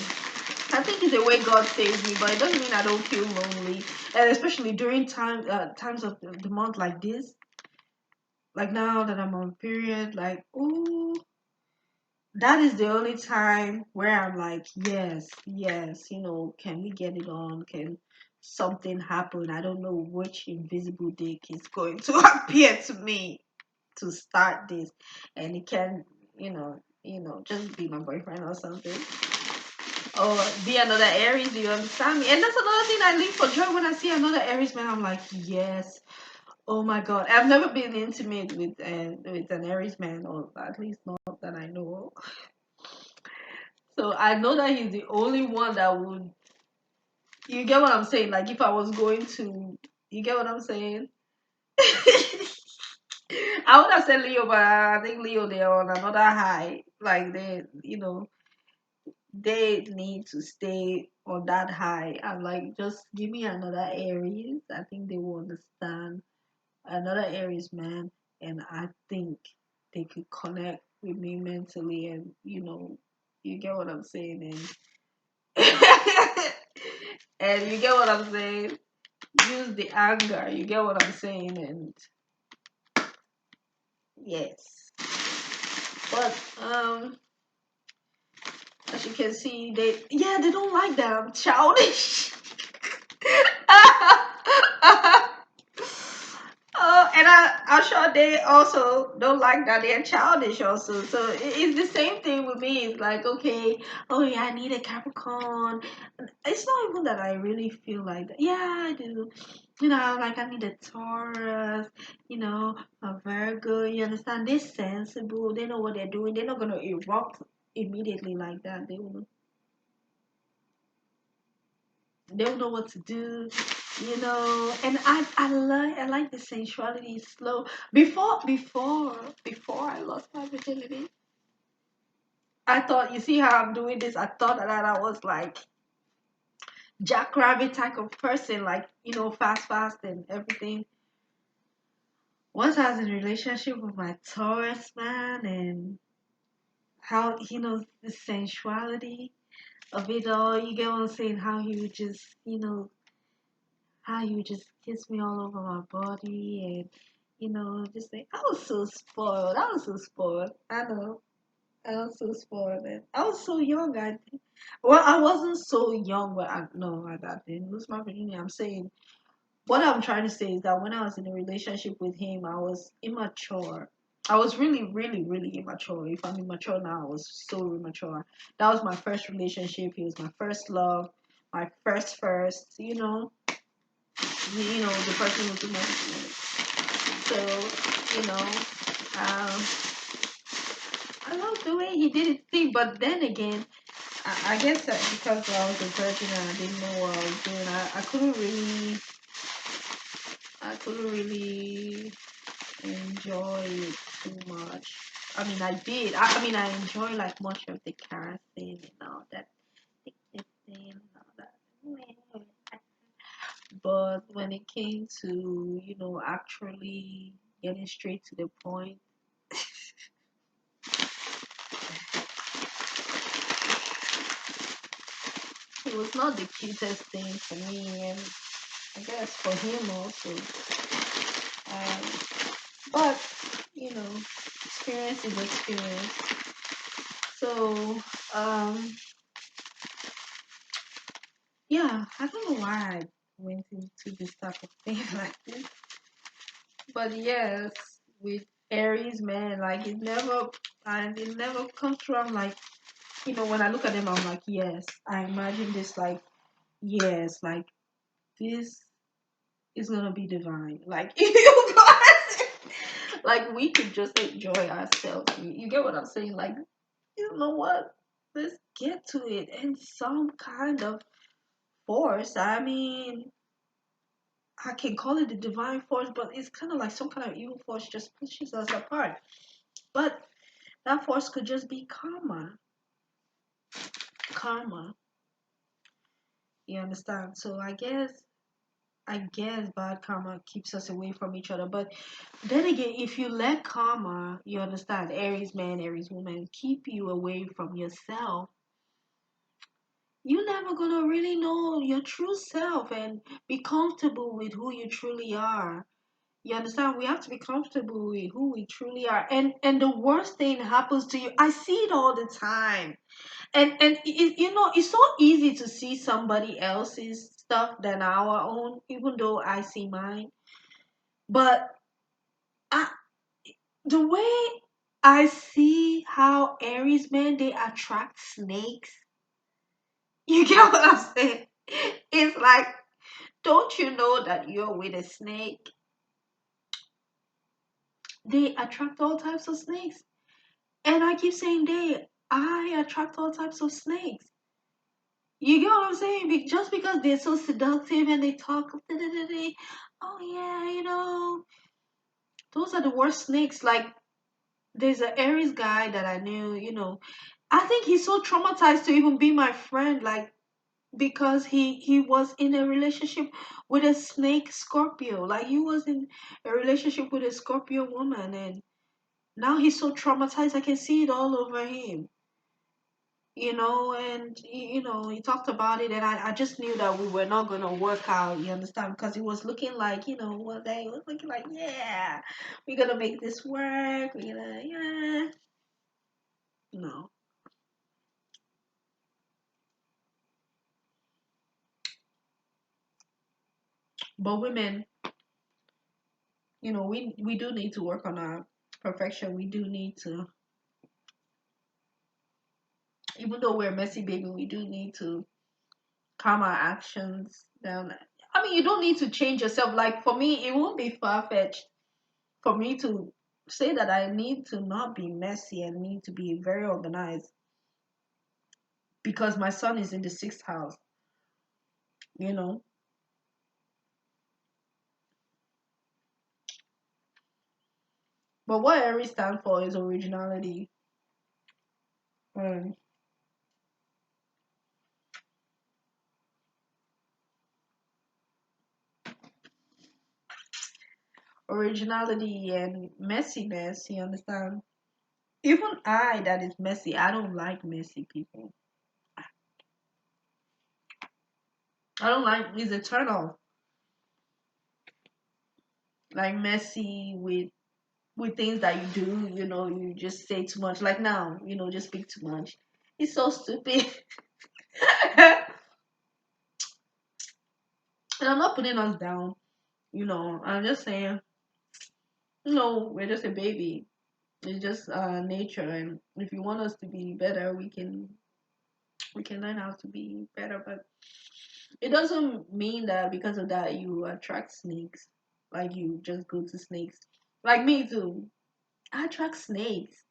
I think it's the way God saves me, but it doesn't mean I don't feel lonely. And especially during times of the month like this, like now that I'm on period, like oh, that is the only time where I'm like, yes, yes, can we get it on? Can something happen? I don't know which invisible dick is going to appear to me to start this, and it can, just be my boyfriend or something, or be another Aries. Do you understand me? And that's another thing I leave for joy when I see another Aries man. I'm like, yes, oh my God, I've never been intimate with an Aries man, or at least not that I know. So I know that he's the only one that would. You get what I'm saying? Like if I was going to, you get what I'm saying? I would have said Leo, but I think Leo they're on another high. Like they need to stay on that high. I'm like, just give me another Aries. I think they will understand another Aries man, and I think they could connect with me mentally, and you get what I'm saying, and and you get what I'm saying. Use the anger. You get what I'm saying, and yes, but as you can see, they don't like that I'm childish. Oh, and I'm sure they also don't like that they're childish also. So it's the same thing with me. It's like, okay, oh yeah, I need a Capricorn. It's not even that I really feel like that. Yeah, I do. Like I need a Taurus, a Virgo. You understand? They're sensible. They know what they're doing. They're not gonna erupt immediately like that. They will know what to do, and I like the sensuality slow. Before I lost my virginity, I thought, you see how I'm doing this, I thought that I was like jackrabbit type of person, like fast and everything. Once I was in a relationship with my Taurus man, and how the sensuality of it all, you get what I'm saying, how you just kiss me all over my body, and just like I was so spoiled. I was so spoiled. I know. I was so spoiled, and I was so young. I wasn't so young, but I no, I didn't lose my virginity. I'm saying what I'm trying to say is that when I was in a relationship with him, I was immature. I was really, really, really immature. If I'm immature now, I was so immature. That was my first relationship. He was my first love, my first. The person who took my so um, I love the way he did his thing. But then again, I guess that because I was a virgin and I didn't know what I was doing, I couldn't really enjoy it too much. I mean, I did. I mean, I enjoy like much of the caressing and all that, the kissing and all that. But when it came to, actually getting straight to the point, it was not the cutest thing for me, and I guess for him also. Um, but, you know, experience is experience. So, um, yeah, I don't know why I went into this type of thing like this. But yes, with Aries man, like it never comes through. I'm like, when I look at them, I'm like, yes, I imagine this like, yes, like this is gonna be divine. Like, you guys, like we could just enjoy ourselves. You get what I'm saying? Like, you know what? Let's get to it in some kind of force. I mean, I can call it the divine force, but it's kind of like some kind of evil force just pushes us apart. But that force could just be karma. Karma. You understand? So I guess bad karma keeps us away from each other. But then again, if you let karma, you understand, Aries man, Aries woman, keep you away from yourself, you're never gonna really know your true self and be comfortable with who you truly are. You understand? We have to be comfortable with who we truly are. And the worst thing happens to you. I see it all the time. And it's so easy to see somebody else's stuff than our own, even though I see mine. But I, the way I see how Aries men they attract snakes, you get what I'm saying? It's like, don't you know that you're with a snake? They attract all types of snakes. And I keep saying I attract all types of snakes. You get what I'm saying? Just because they're so seductive and they talk, oh yeah, those are the worst snakes. Like, there's an Aries guy that I knew, I think he's so traumatized to even be my friend, like, because he was in a relationship with a snake Scorpio. Like, he was in a relationship with a Scorpio woman, and now he's so traumatized. I can see it all over him. And he talked about it, and I just knew that we were not gonna work out. You understand? Because it was looking like, one day it was looking like, yeah, we're gonna make this work. We're gonna, yeah, no. But women, we do need to work on our perfection. We do need to, even though we're messy, baby, we do need to calm our actions down. I mean, you don't need to change yourself. Like, for me, it won't be far fetched for me to say that I need to not be messy and need to be very organized because my son is in the sixth house, you know. But what Aries stand for is originality. Um, Originality and messiness, you understand? Even I, that is messy, I don't like messy people. I don't like, it's a turn off. Like, messy with things that you do, you just say too much. Like now, just speak too much. It's so stupid. And I'm not putting us down. I'm just saying, no, we're just a baby. It's just nature, and if you want us to be better, we can learn how to be better. But it doesn't mean that because of that you attract snakes. Like you just go to snakes. Like me too. I attract snakes.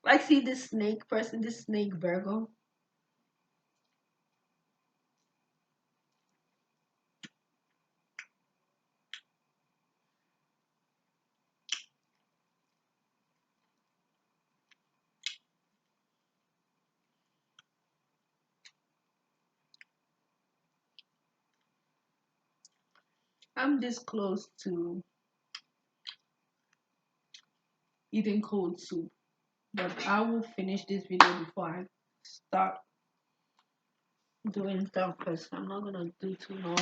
Like see this snake person, this snake Virgo. I'm this close to eating cold soup. But I will finish this video before I start doing stuff because I'm not gonna do too long.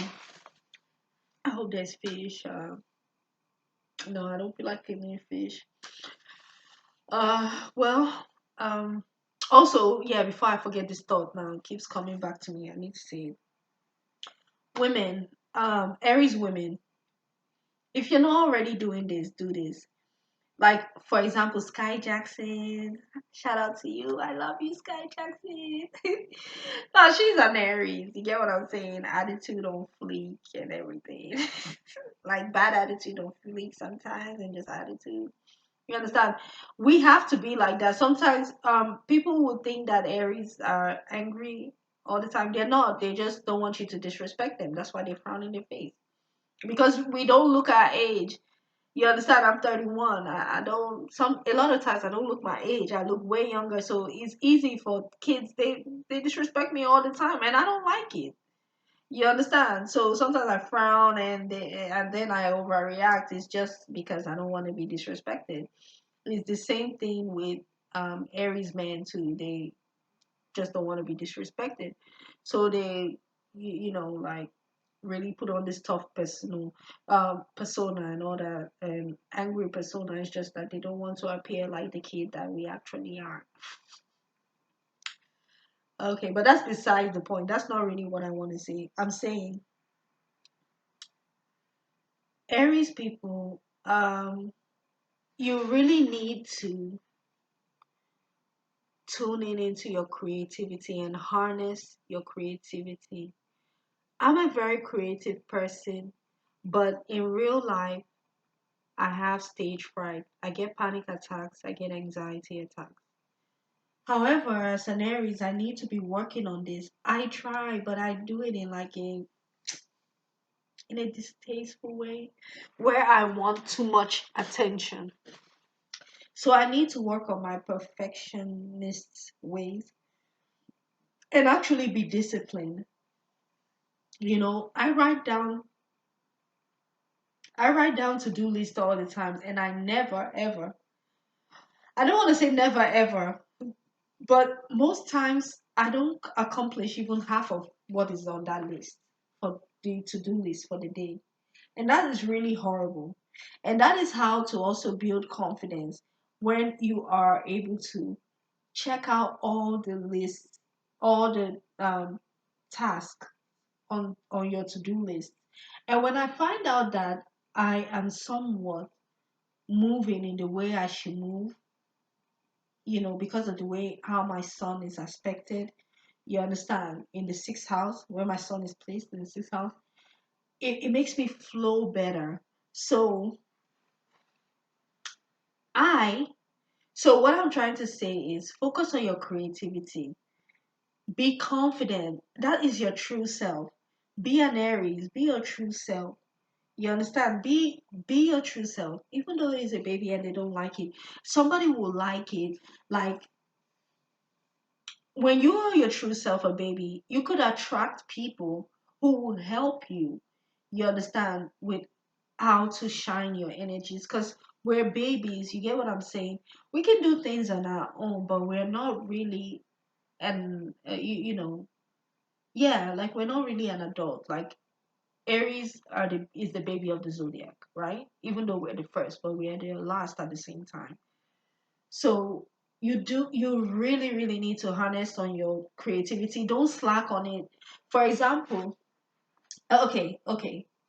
I hope there's fish. No, I don't feel like eating fish. Well, um, also, yeah, before I forget this thought now, it keeps coming back to me. I need to say it. Women, Aries women, if you're not already doing this, do this. Like, for example, Sky Jackson. Shout out to you. I love you, Sky Jackson. No, she's an Aries. You get what I'm saying? Attitude on fleek and everything. Like, bad attitude on fleek sometimes and just attitude. You understand? We have to be like that. Sometimes people would think that Aries are angry all the time. They're not. They just don't want you to disrespect them. That's why they frown in their face. Because we don't look at age. You understand? I'm 31. I don't a lot of times I don't look my age. I look way younger. So it's easy for kids. They disrespect me all the time and I don't like it. You understand? So sometimes I frown and then I overreact. It's just because I don't want to be disrespected. It's the same thing with Aries men too. They just don't want to be disrespected, so they, like really put on this tough personal persona and all that, and angry persona. It's just that they don't want to appear like the kid that we actually are. Okay, but that's beside the point. That's not really what I want to say. I'm saying Aries people, you really need to tune in into your creativity and harness your creativity. I'm a very creative person, but in real life, I have stage fright. I get panic attacks, I get anxiety attacks. However, as an Aries, I need to be working on this. I try, but I do it in like a distasteful way where I want too much attention. So I need to work on my perfectionist ways and actually be disciplined. I write down to-do lists all the time and I never ever, I don't want to say never ever, but most times I don't accomplish even half of what is on that list for the to-do list for the day. And that is really horrible. And that is how to also build confidence when you are able to check out all the lists, all the tasks on your to-do list. And when I find out that I am somewhat moving in the way I should move, because of the way how my son is aspected, you understand, in the sixth house, where my son is placed in the sixth house, it makes me flow better. So I, so what I'm trying to say is focus on your creativity. Be confident. That is your true self. Be an Aries. Be your true self. You understand? Be your true self. Even though it's a baby and they don't like it, somebody will like it. Like when you are your true self, a baby, you could attract people who will help you. You understand, with how to shine your energies. Because we're babies. You get what I'm saying? We can do things on our own, but we're not really, and yeah, like we're not really an adult. Like Aries is the baby of the zodiac, right? Even though we're the first, but we're the last at the same time. So you really, really need to harness on your creativity. Don't slack on it. For example, okay.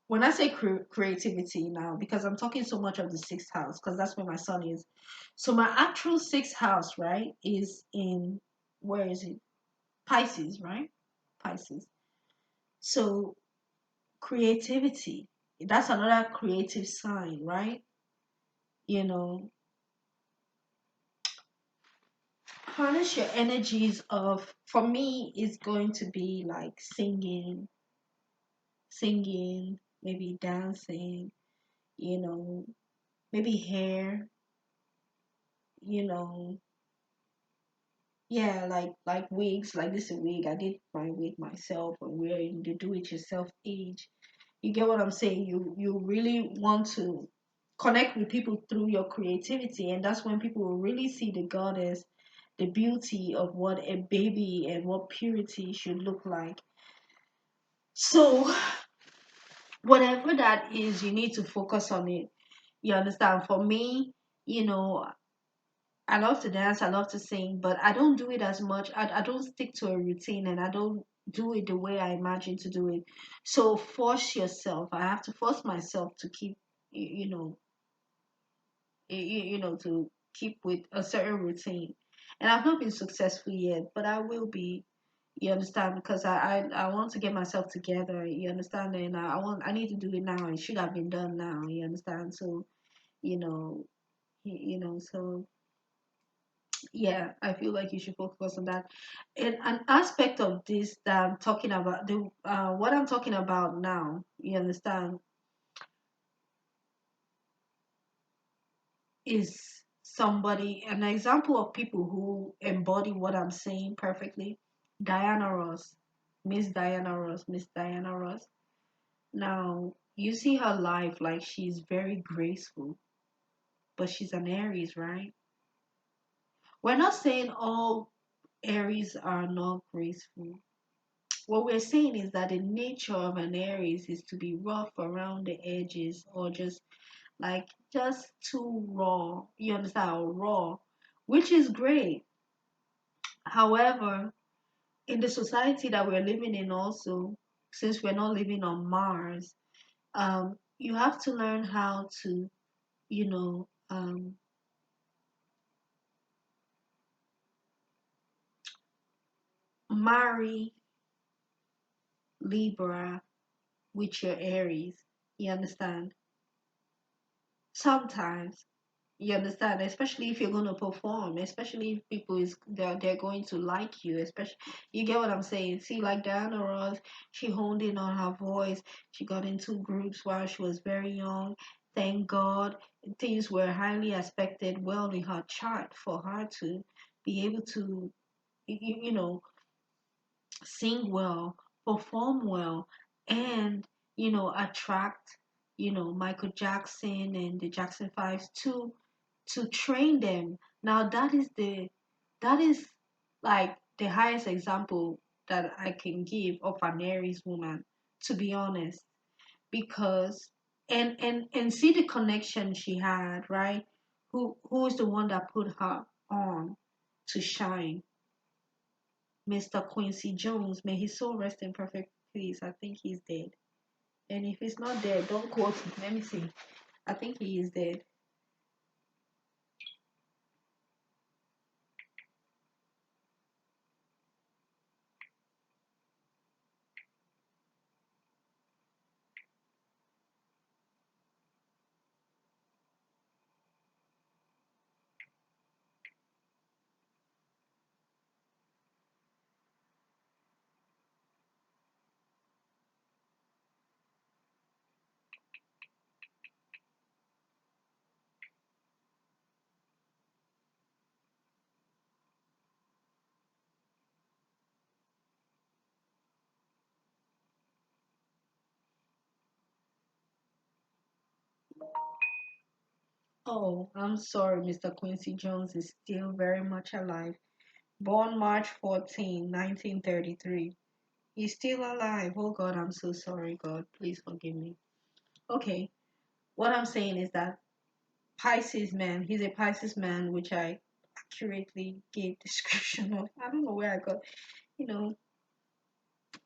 when I say creativity now, because I'm talking so much of the sixth house, because that's where my son is. So my actual sixth house, right, is in, where is it? Pisces, right? Pisces. So creativity, that's another creative sign, right? You know, harness your energies of, for me, is going to be like singing, maybe dancing, you know, maybe hair, you know, yeah, like wigs, like this wig. I did my wig myself, and we're in the do-it-yourself age. You get what I'm saying? You really want to connect with people through your creativity, and that's when people will really see the goddess, the beauty of what a baby and what purity should look like. So whatever that is, you need to focus on it. You understand? For me, you know, I love to dance, I love to sing, but I don't do it as much. I don't stick to a routine, and I don't do it the way I imagine to do it. So force yourself. I have to force myself to keep, you know, to keep with a certain routine. And I've not been successful yet, but I will be. You understand? Because I want to get myself together. You understand? And I need to do it now. It should have been done now. You understand? So, you know, so yeah, I feel like you should focus on that. And an aspect of this that I'm talking about, the what I'm talking about now, you understand, is somebody, an example of people who embody what I'm saying perfectly. Diana Ross, Miss Diana Ross. Now you see her life, like she's very graceful, but she's an Aries, right? We're not saying all Aries are not graceful. What we're saying is that the nature of an Aries is to be rough around the edges, or just too raw. You understand? Or raw, which is great. However, in the society that we're living in, also, since we're not living on Mars, you have to learn how to, you know, marry Libra with your Aries. You understand? Sometimes. You understand? Especially if you're going to perform, especially if people is they're going to like you, especially, you get what I'm saying? See, like Diana Ross, she honed in on her voice. She got into groups while she was very young. Thank God, things were highly expected well in her chart for her to be able to, you know, sing well, perform well, and attract Michael Jackson and the Jackson Fives to train them. Now that is like the highest example that I can give of an Aries woman, to be honest, because and see the connection she had, right? Who is the one that put her on to shine? Mr. Quincy Jones, may his soul rest in perfect peace. I think he's dead. And if he's not dead, don't quote me. Let me see. I think he is dead. Oh, I'm sorry, Mr. Quincy Jones is still very much alive. Born March 14, 1933. He's still alive. Oh God, I'm so sorry, God. Please forgive me. Okay, what I'm saying is that Pisces man, he's a Pisces man, which I accurately gave description of. I don't know where I got, you know.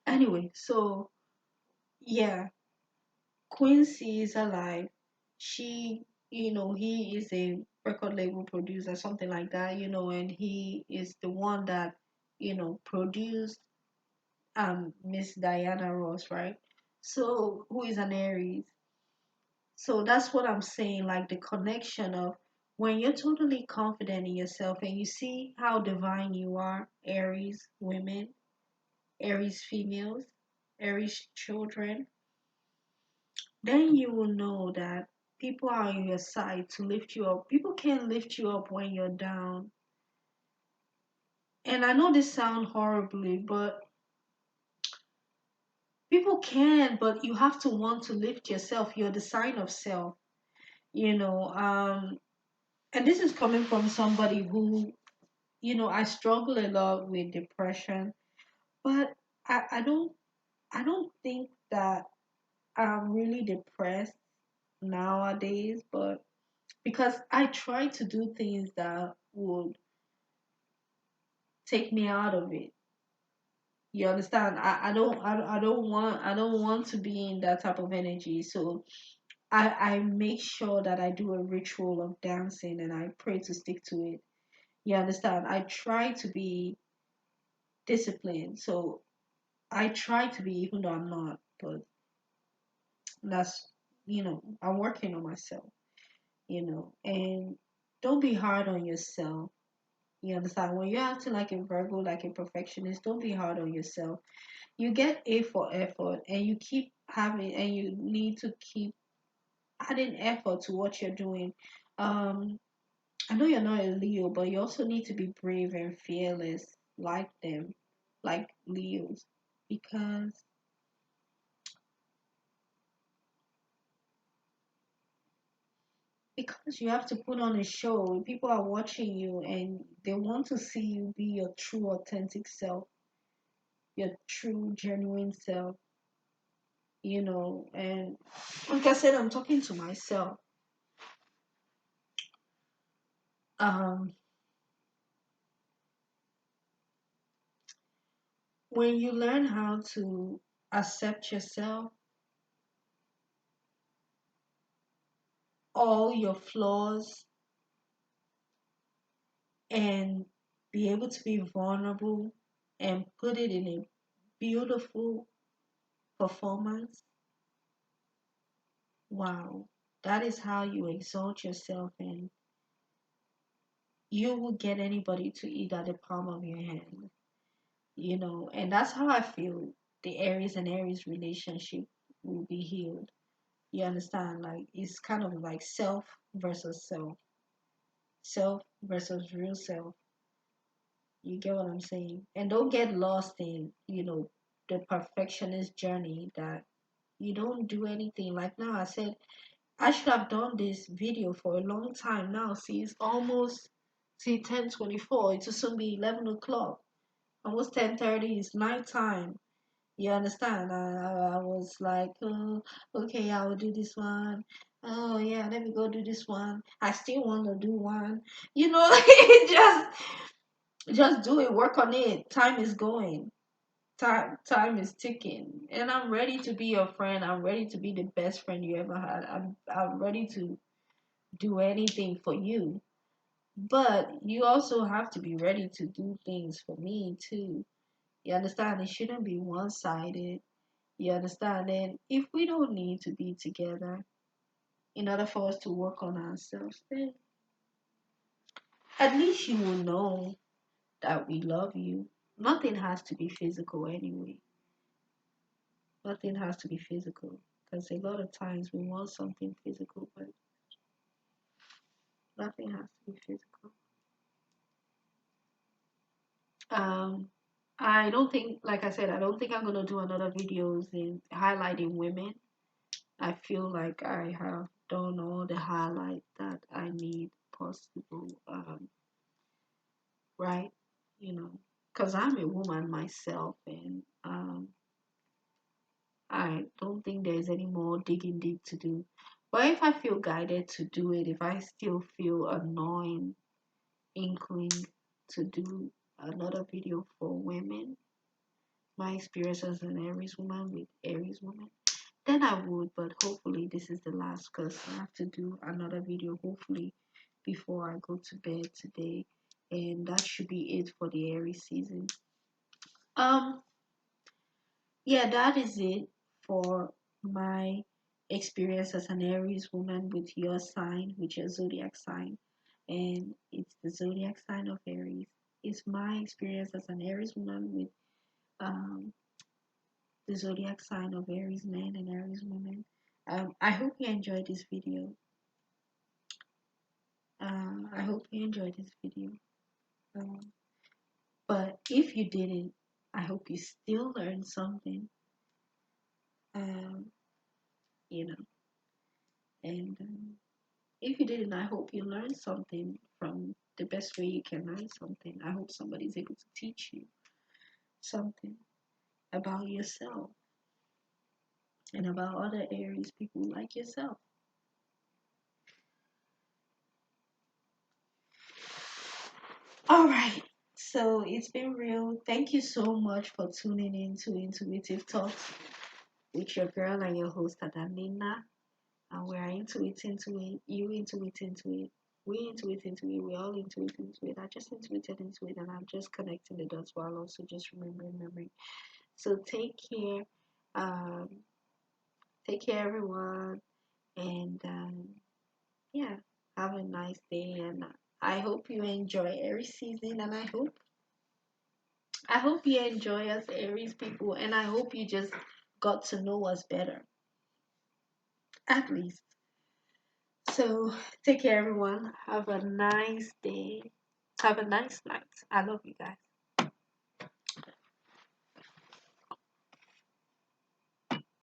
Anyway, so yeah, Quincy is alive. She, he is a record label producer, something like that, and he is the one that, produced Miss Diana Ross, right? So who is an Aries? So that's what I'm saying, like the connection of when you're totally confident in yourself and you see how divine you are, Aries women, Aries females, Aries children, then you will know that people are on your side to lift you up. People can't lift you up when you're down. And I know this sounds horribly, but people can, but you have to want to lift yourself. You're the sign of self, you know. And this is coming from somebody who, I struggle a lot with depression, but I don't think that I'm really depressed nowadays, but because I try to do things that would take me out of it. You understand? I don't want to be in that type of energy. So I make sure that I do a ritual of dancing and I pray to stick to it. You understand? I try to be disciplined. So I try to be even though I'm not, but that's I'm working on myself, and don't be hard on yourself. You understand? When you're acting like a Virgo, like a perfectionist, don't be hard on yourself. You get A for effort and you keep having and you need to keep adding effort to what you're doing. Um, I know you're not a Leo, but you also need to be brave and fearless like them, like Leos, because you have to put on a show. People are watching you and they want to see you be your true authentic self, your true genuine self, and like I said, I'm talking to myself. Um when you learn how to accept yourself, all your flaws, and be able to be vulnerable and put it in a beautiful performance, wow, that is how you exalt yourself, and you will get anybody to eat at the palm of your hand, and that's how I feel the Aries and Aries relationship will be healed. You understand? Like it's kind of like self versus self, self versus real self. You get what I'm saying? And don't get lost in, the perfectionist journey that you don't do anything. Like now, I said I should have done this video for a long time now. See, it's almost, see, 10:24. It will soon be 11 o'clock. Almost 10:30. It's night time. You understand? I was like, oh, okay, I will do this one. Oh yeah, let me go do this one. I still want to do one. Just do it. Work on it. Time is going. Time is ticking, and I'm ready to be your friend. I'm ready to be the best friend you ever had. I'm ready to do anything for you. But you also have to be ready to do things for me too. You understand? It shouldn't be one-sided. You understand? And if we don't need to be together in order for us to work on ourselves, then at least you will know that we love you. Nothing has to be physical anyway. Nothing has to be physical. Because a lot of times we want something physical, but nothing has to be physical. Um, I don't think, like I said, I don't think I'm gonna do another videos in highlighting women. I feel like I have done all the highlight that I need possible. Right? Because I'm a woman myself, and I don't think there's any more digging deep to do. But if I feel guided to do it, if I still feel annoying inkling to do another video for women, my experience as an Aries woman with Aries woman, then I would, but hopefully this is the last because I have to do another video hopefully before I go to bed today. And that should be it for the Aries season. Um, yeah, that is it for my experience as an Aries woman with your sign, with your zodiac sign. And it's the zodiac sign of Aries. It's my experience as an Aries woman with um, the zodiac sign of Aries men and Aries women. I hope you enjoyed this video. I hope you enjoyed this video. Um, but if you didn't, I hope you still learned something. Um, you know, and if you didn't, I hope you learned something from the best way you can learn something. I hope somebody's able to teach you something about yourself and about other Aries people like yourself. All right. So it's been real. Thank you so much for tuning in to Intuitive Talks with your girl and your host, Adanina. And we are into it, you into it, we into it, we all into it. I just intuited into it and I'm just connecting the dots while also just remembering. So um, take care everyone, and yeah, have a nice day. And I hope you enjoy Aries season, and I hope you enjoy us Aries people, and I hope you just got to know us better, at least. So take care, everyone. Have a nice day. Have a nice night. I love you guys.